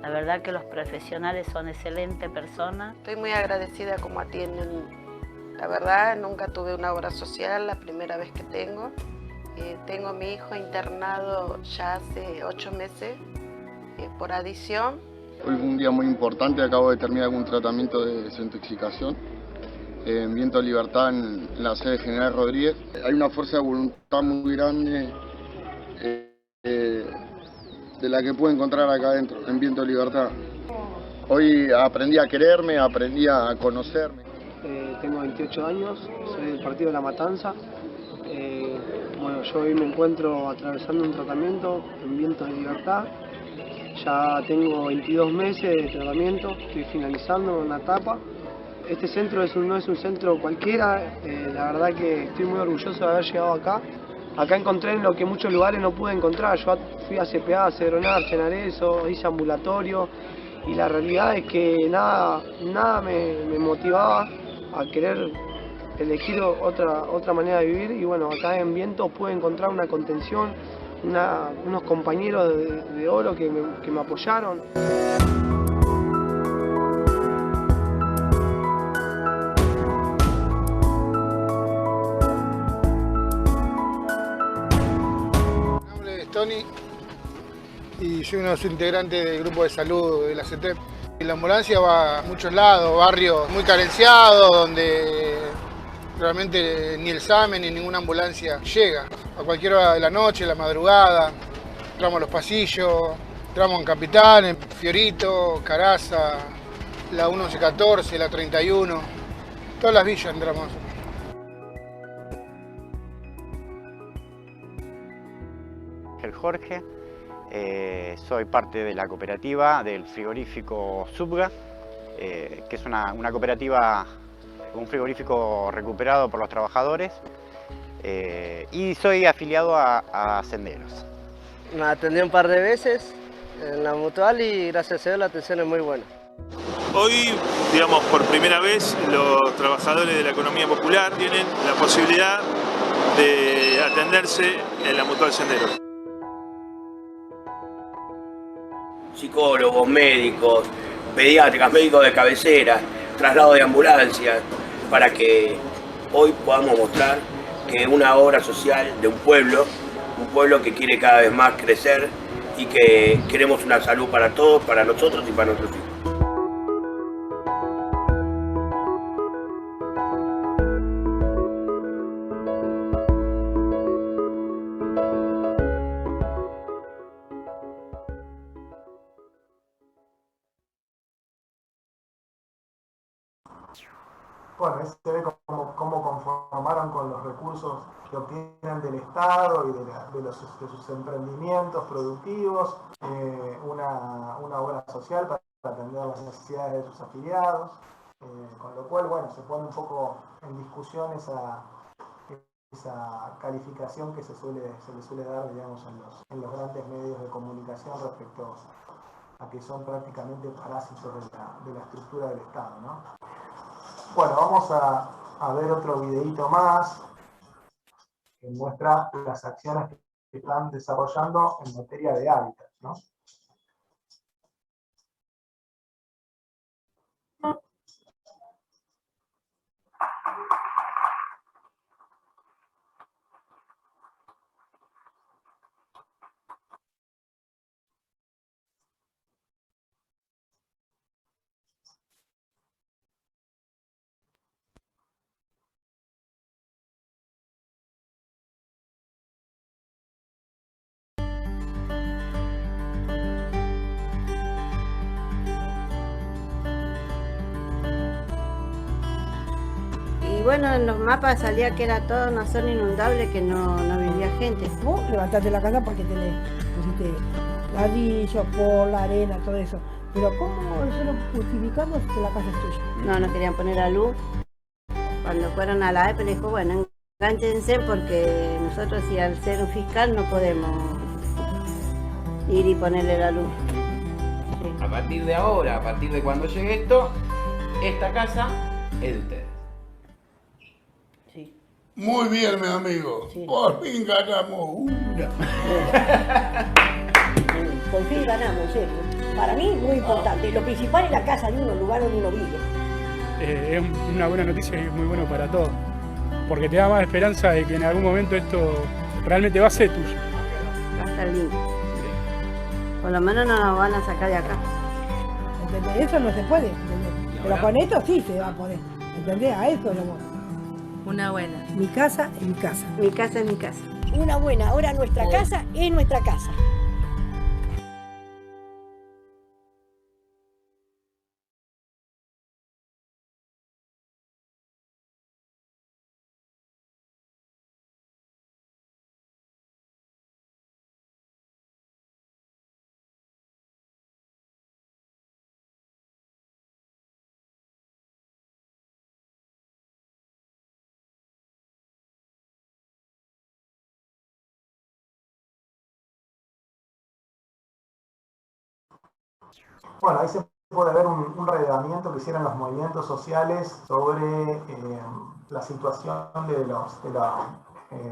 La verdad que los profesionales son excelentes personas. Estoy muy agradecida como atienden. La verdad, nunca tuve una obra social, la primera vez que tengo. Tengo a mi hijo internado ya hace 8 meses por adicción. Hoy fue un día muy importante, acabo de terminar un tratamiento de desintoxicación en Viento Libertad en la sede General Rodríguez. Hay una fuerza de voluntad muy grande de la que puedo encontrar acá adentro, en Viento Libertad. Hoy aprendí a quererme, aprendí a conocerme. Tengo 28 años, soy del partido de La Matanza. Bueno, yo hoy me encuentro atravesando un tratamiento en Viento de Libertad. Ya tengo 22 meses de tratamiento, estoy finalizando una etapa. Este centro no es un centro cualquiera, la verdad que estoy muy orgulloso de haber llegado acá. Acá encontré lo que en muchos lugares no pude encontrar. Yo fui a CPA, a Cedronar, Chenarezo, hice ambulatorio y la realidad es que nada me motivaba a querer elegir otra manera de vivir y bueno, acá en Viento pude encontrar una contención, unos compañeros de oro que me apoyaron. Tony y soy uno de los integrantes del grupo de salud de la CETEP. La ambulancia va a muchos lados, barrios muy carenciados, donde realmente ni el SAME ni ninguna ambulancia llega. A cualquier hora de la noche, la madrugada, entramos a los pasillos, entramos en Capital, en Fiorito, Caraza, la 1114, la 31, todas las villas entramos. Jorge, soy parte de la cooperativa del frigorífico Subga, que es una cooperativa, un frigorífico recuperado por los trabajadores, y soy afiliado a Senderos. Me atendí un par de veces en la mutual y gracias a Dios la atención es muy buena. Hoy, digamos, por primera vez los trabajadores de la economía popular tienen la posibilidad de atenderse en la mutual Senderos. Psicólogos, médicos, pediátricas, médicos de cabecera, traslado de ambulancias, para que hoy podamos mostrar que una obra social de un pueblo que quiere cada vez más crecer y que queremos una salud para todos, para nosotros y para nuestros hijos. Bueno, ahí se ve cómo conformaron con los recursos que obtienen del Estado y de sus emprendimientos productivos una obra social para atender las necesidades de sus afiliados, con lo cual, bueno, se pone un poco en discusión esa calificación que se le suele dar, digamos, en los grandes medios de comunicación respecto a que son prácticamente parásitos de la estructura del Estado, ¿no? Bueno, vamos a ver otro videíto más que muestra las acciones que están desarrollando en materia de hábitat, ¿no? Y bueno, en los mapas salía que era toda una zona inundable, que no vivía gente. Vos levantaste la casa porque pusiste ladrillo, la arena, todo eso. Pero ¿cómo nosotros justificamos que la casa es tuya? No querían poner la luz. Cuando fueron a la AEP le dijo, bueno, enganchense porque nosotros, si al ser un fiscal no podemos ir y ponerle la luz. Sí. A partir de ahora, a partir de cuando llegue esto, esta casa es de ustedes. Sí. Muy bien, mi amigo. Sí. Por fin ganamos una. Por fin ganamos, serio. Para mí, muy importante. Lo principal es la casa de uno, el lugar donde uno vive. Es una buena noticia y es muy bueno para todos. Porque te da más esperanza de que en algún momento esto realmente va a ser tuyo. Va a estar lindo. Por lo menos no nos van a sacar de acá. ¿Entendés? Eso no se puede, ¿entendés? Pero con esto sí se va a poder. ¿Entendés? A eso lo voy. Una buena. Mi casa es mi casa. Mi casa es mi casa. Una buena. Ahora nuestra casa es nuestra casa. Bueno, ahí se puede ver un relevamiento que hicieron los movimientos sociales sobre la situación de las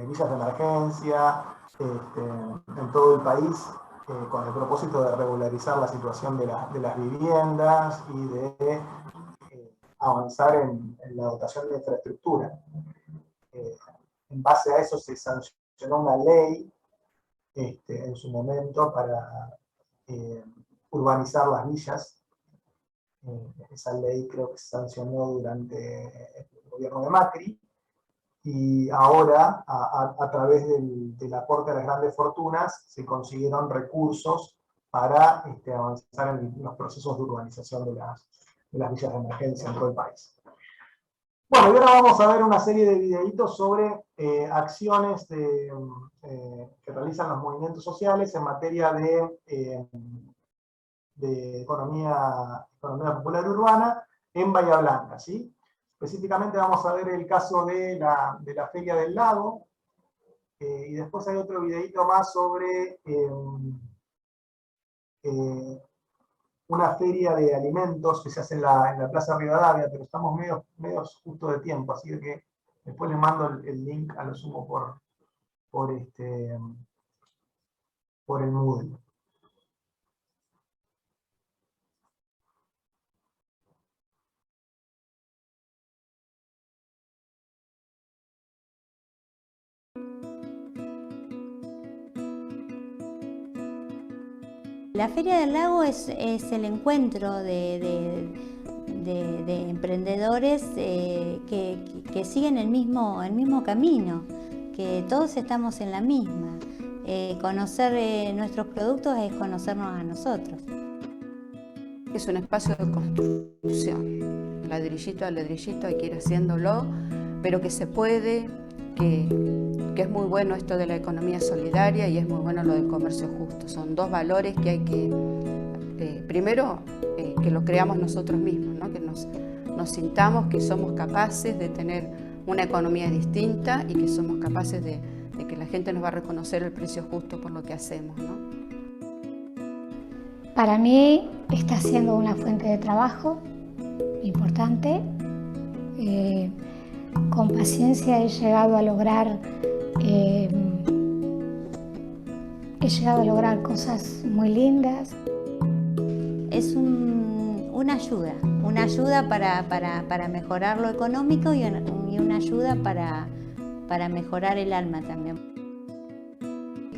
villas de emergencia en todo el país, con el propósito de regularizar la situación de las viviendas y de avanzar en la dotación de infraestructura. En base a eso se sancionó una ley en su momento para urbanizar las villas. Esa ley creo que se sancionó durante el gobierno de Macri, y ahora a través del aporte de las grandes fortunas se consiguieron recursos para avanzar en los procesos de urbanización de las villas de emergencia en todo el país. Bueno, y ahora vamos a ver una serie de videitos sobre acciones que realizan los movimientos sociales en materia de economía popular urbana en Bahía Blanca, ¿sí? Específicamente vamos a ver el caso de la Feria del Lago, y después hay otro videito más sobre una feria de alimentos que se hace en la Plaza Rivadavia, pero estamos medio justo de tiempo, así que después les mando el link a lo sumo por el Moodle. La Feria del Lago es el encuentro de emprendedores que siguen el mismo camino, que todos estamos en la misma. Conocer nuestros productos es conocernos a nosotros. Es un espacio de construcción, ladrillito a ladrillito hay que ir haciéndolo, pero que se puede, que es muy bueno esto de la economía solidaria y es muy bueno lo del comercio justo. Son dos valores que hay que, primero, que lo creamos nosotros mismos, ¿no? Que nos sintamos que somos capaces de tener una economía distinta y que somos capaces de que la gente nos va a reconocer el precio justo por lo que hacemos, ¿no? Para mí está siendo una fuente de trabajo importante. Con paciencia he llegado a lograr cosas muy lindas. Es una ayuda para mejorar lo económico y una ayuda para mejorar el alma también.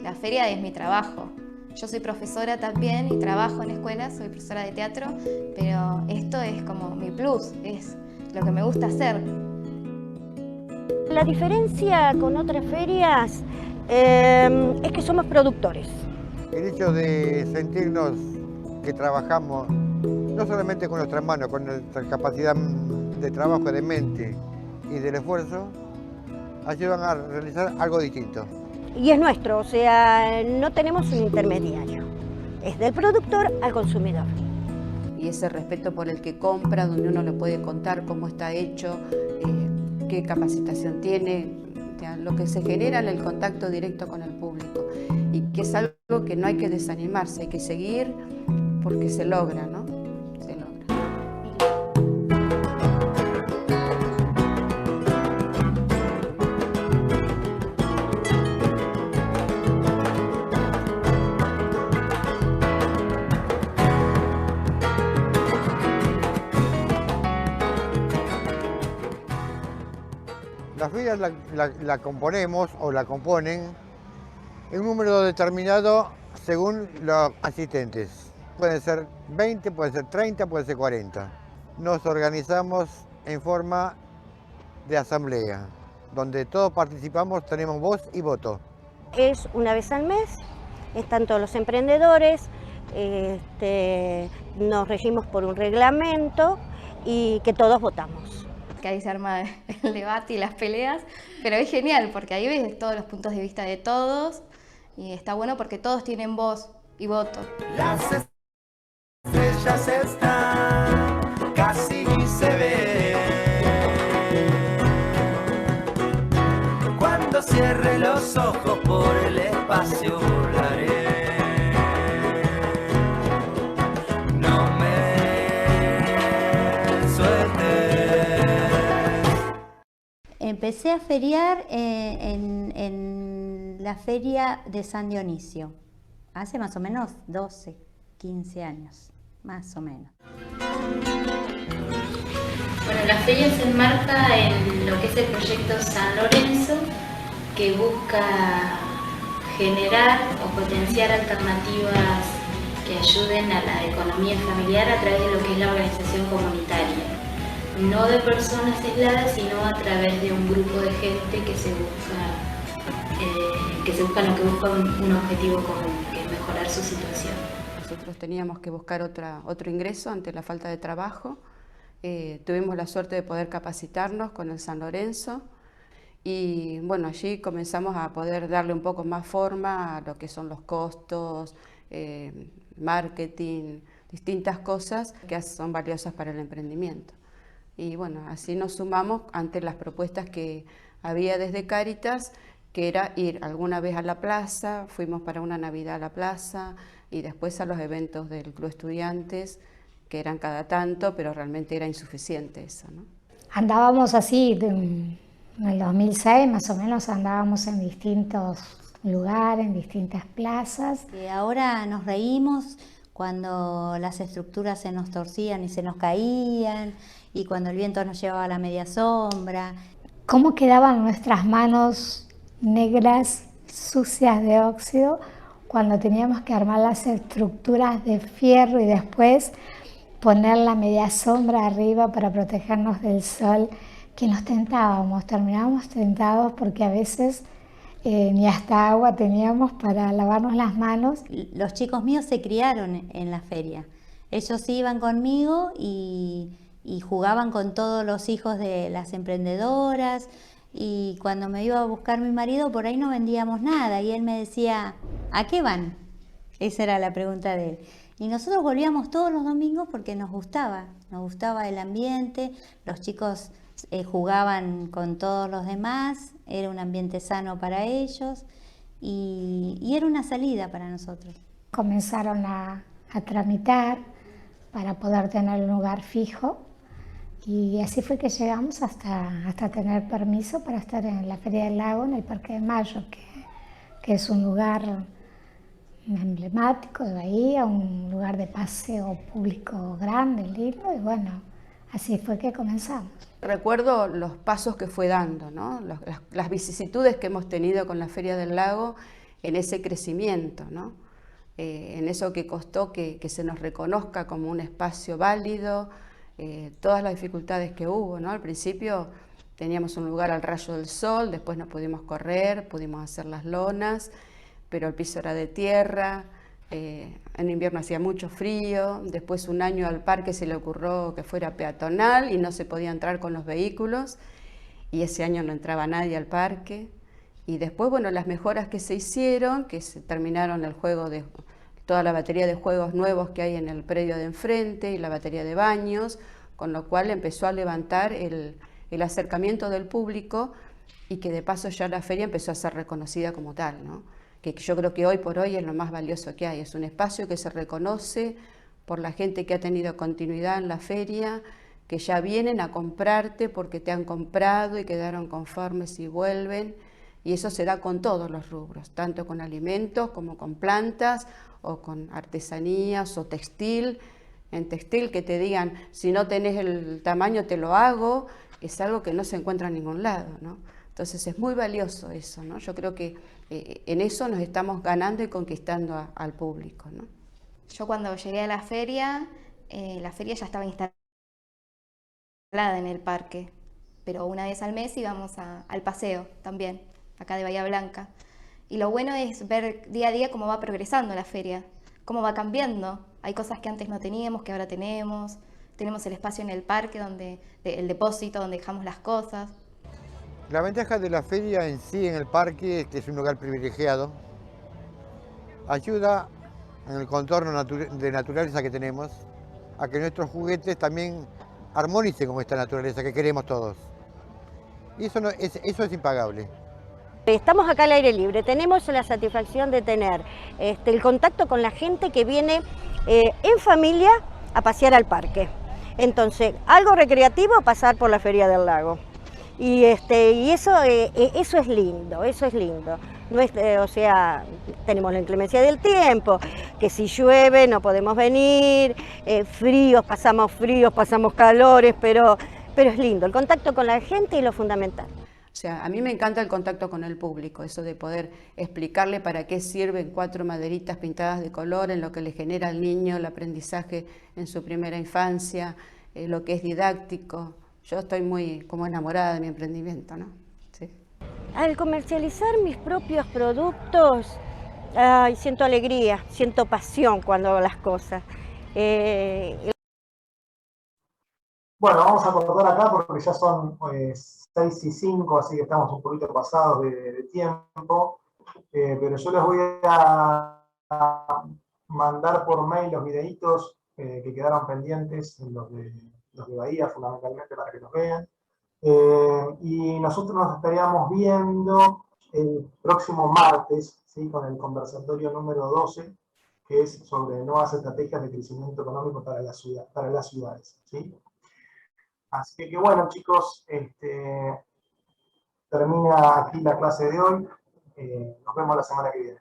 La feria es mi trabajo. Yo soy profesora también y trabajo en escuelas, soy profesora de teatro, pero esto es como mi plus, es lo que me gusta hacer. La diferencia con otras ferias es que somos productores. El hecho de sentirnos que trabajamos no solamente con nuestras manos, con nuestra capacidad de trabajo, de mente y del esfuerzo, ayudan a realizar algo distinto. Y es nuestro, o sea, no tenemos un intermediario. Es del productor al consumidor. Y ese respeto por el que compra, donde uno le puede contar cómo está hecho, qué capacitación tiene, lo que se genera en el contacto directo con el público. Y que es algo que no hay que desanimarse, hay que seguir porque se logra, ¿no? Se logra. La feria la componemos o la componen en un número determinado según los asistentes. Pueden ser 20, pueden ser 30, pueden ser 40. Nos organizamos en forma de asamblea, donde todos participamos, tenemos voz y voto. Es una vez al mes, están todos los emprendedores, nos regimos por un reglamento y que todos votamos. Que ahí se arma el debate y las peleas, pero es genial porque ahí ves todos los puntos de vista de todos y está bueno porque todos tienen voz y voto. Las estrellas están, casi se ven. Cuando cierre los ojos por el espacio volaré. Empecé a feriar en la feria de San Dionisio, hace más o menos 12, 15 años, más o menos. Bueno, la feria se enmarca en lo que es el proyecto San Lorenzo, que busca generar o potenciar alternativas que ayuden a la economía familiar a través de lo que es la organización comunitaria. No de personas aisladas, sino a través de un grupo de gente que se busca un objetivo común, que es mejorar su situación. Nosotros teníamos que buscar otro ingreso ante la falta de trabajo. Tuvimos la suerte de poder capacitarnos con el San Lorenzo y bueno, allí comenzamos a poder darle un poco más forma a lo que son los costos, marketing, distintas cosas que son valiosas para el emprendimiento. Y bueno, así nos sumamos ante las propuestas que había desde Cáritas, que era ir alguna vez a la plaza, fuimos para una Navidad a la plaza y después a los eventos del Club Estudiantes, que eran cada tanto, pero realmente era insuficiente eso, ¿no? Andábamos así, en el 2006 más o menos andábamos en distintos lugares, en distintas plazas. Y ahora nos reímos cuando las estructuras se nos torcían y se nos caían, y cuando el viento nos llevaba a la media sombra. ¿Cómo quedaban nuestras manos negras, sucias de óxido, cuando teníamos que armar las estructuras de fierro y después poner la media sombra arriba para protegernos del sol, que nos tentábamos, terminábamos tentados porque a veces ni hasta agua teníamos para lavarnos las manos? Los chicos míos se criaron en la feria. Ellos iban conmigo y jugaban con todos los hijos de las emprendedoras, y cuando me iba a buscar mi marido por ahí no vendíamos nada y él me decía, ¿a qué van? Esa era la pregunta de él. Y nosotros volvíamos todos los domingos porque nos gustaba el ambiente, los chicos jugaban con todos los demás, era un ambiente sano para ellos y era una salida para nosotros. Comenzaron a tramitar para poder tener un lugar fijo y así fue que llegamos hasta tener permiso para estar en la Feria del Lago, en el Parque de Mayo, que es un lugar emblemático de Bahía, un lugar de paseo público grande, lindo, y bueno, así fue que comenzamos. Recuerdo los pasos que fue dando, ¿no? Las vicisitudes que hemos tenido con la Feria del Lago en ese crecimiento, ¿no? En eso que costó que se nos reconozca como un espacio válido, todas las dificultades que hubo, ¿no? Al principio teníamos un lugar al rayo del sol, después no pudimos correr, pudimos hacer las lonas, pero el piso era de tierra, en invierno hacía mucho frío, después un año al parque se le ocurrió que fuera peatonal y no se podía entrar con los vehículos, y ese año no entraba nadie al parque. Y después, bueno, las mejoras que se hicieron, que se terminaron el juego de toda la batería de juegos nuevos que hay en el predio de enfrente y la batería de baños, con lo cual empezó a levantar el acercamiento del público y que de paso ya la feria empezó a ser reconocida como tal, ¿no? Que yo creo que hoy por hoy es lo más valioso que hay, es un espacio que se reconoce por la gente que ha tenido continuidad en la feria, que ya vienen a comprarte porque te han comprado y quedaron conformes y vuelven, y eso se da con todos los rubros, tanto con alimentos como con plantas o con artesanías o textil. En textil que te digan, si no tenés el tamaño te lo hago, es algo que no se encuentra en ningún lado, ¿no? Entonces es muy valioso eso, ¿no? Yo creo que en eso nos estamos ganando y conquistando al público, ¿no? Yo cuando llegué a la feria ya estaba instalada en el parque, pero una vez al mes íbamos al paseo también, acá de Bahía Blanca. Y lo bueno es ver día a día cómo va progresando la feria, cómo va cambiando. Hay cosas que antes no teníamos, que ahora tenemos. Tenemos el espacio en el parque, el depósito donde dejamos las cosas. La ventaja de la feria en sí, en el parque, es que es un lugar privilegiado. Ayuda en el contorno de naturaleza que tenemos a que nuestros juguetes también armonicen con esta naturaleza que queremos todos. Y eso es impagable. Estamos acá al aire libre, tenemos la satisfacción de tener el contacto con la gente que viene en familia a pasear al parque. Entonces, algo recreativo, pasar por la Feria del Lago. Y eso es lindo, eso es lindo. No es, o sea, tenemos la inclemencia del tiempo, que si llueve no podemos venir, fríos, pasamos calores, pero es lindo. El contacto con la gente es lo fundamental. O sea, a mí me encanta el contacto con el público, eso de poder explicarle para qué sirven 4 maderitas pintadas de color, en lo que le genera al niño el aprendizaje en su primera infancia, lo que es didáctico. Yo estoy muy como enamorada de mi emprendimiento, ¿no? Sí. Al comercializar mis propios productos, siento alegría, siento pasión cuando hago las cosas. Bueno, vamos a cortar acá porque ya son 6:05, así que estamos un poquito pasados de tiempo. Pero yo les voy a mandar por mail los videitos que quedaron pendientes, los de Bahía fundamentalmente, para que los vean. Y nosotros nos estaríamos viendo el próximo martes, ¿sí? Con el conversatorio número 12, que es sobre nuevas estrategias de crecimiento económico para las ciudades, ¿sí? Así que bueno, chicos, termina aquí la clase de hoy. Nos vemos la semana que viene.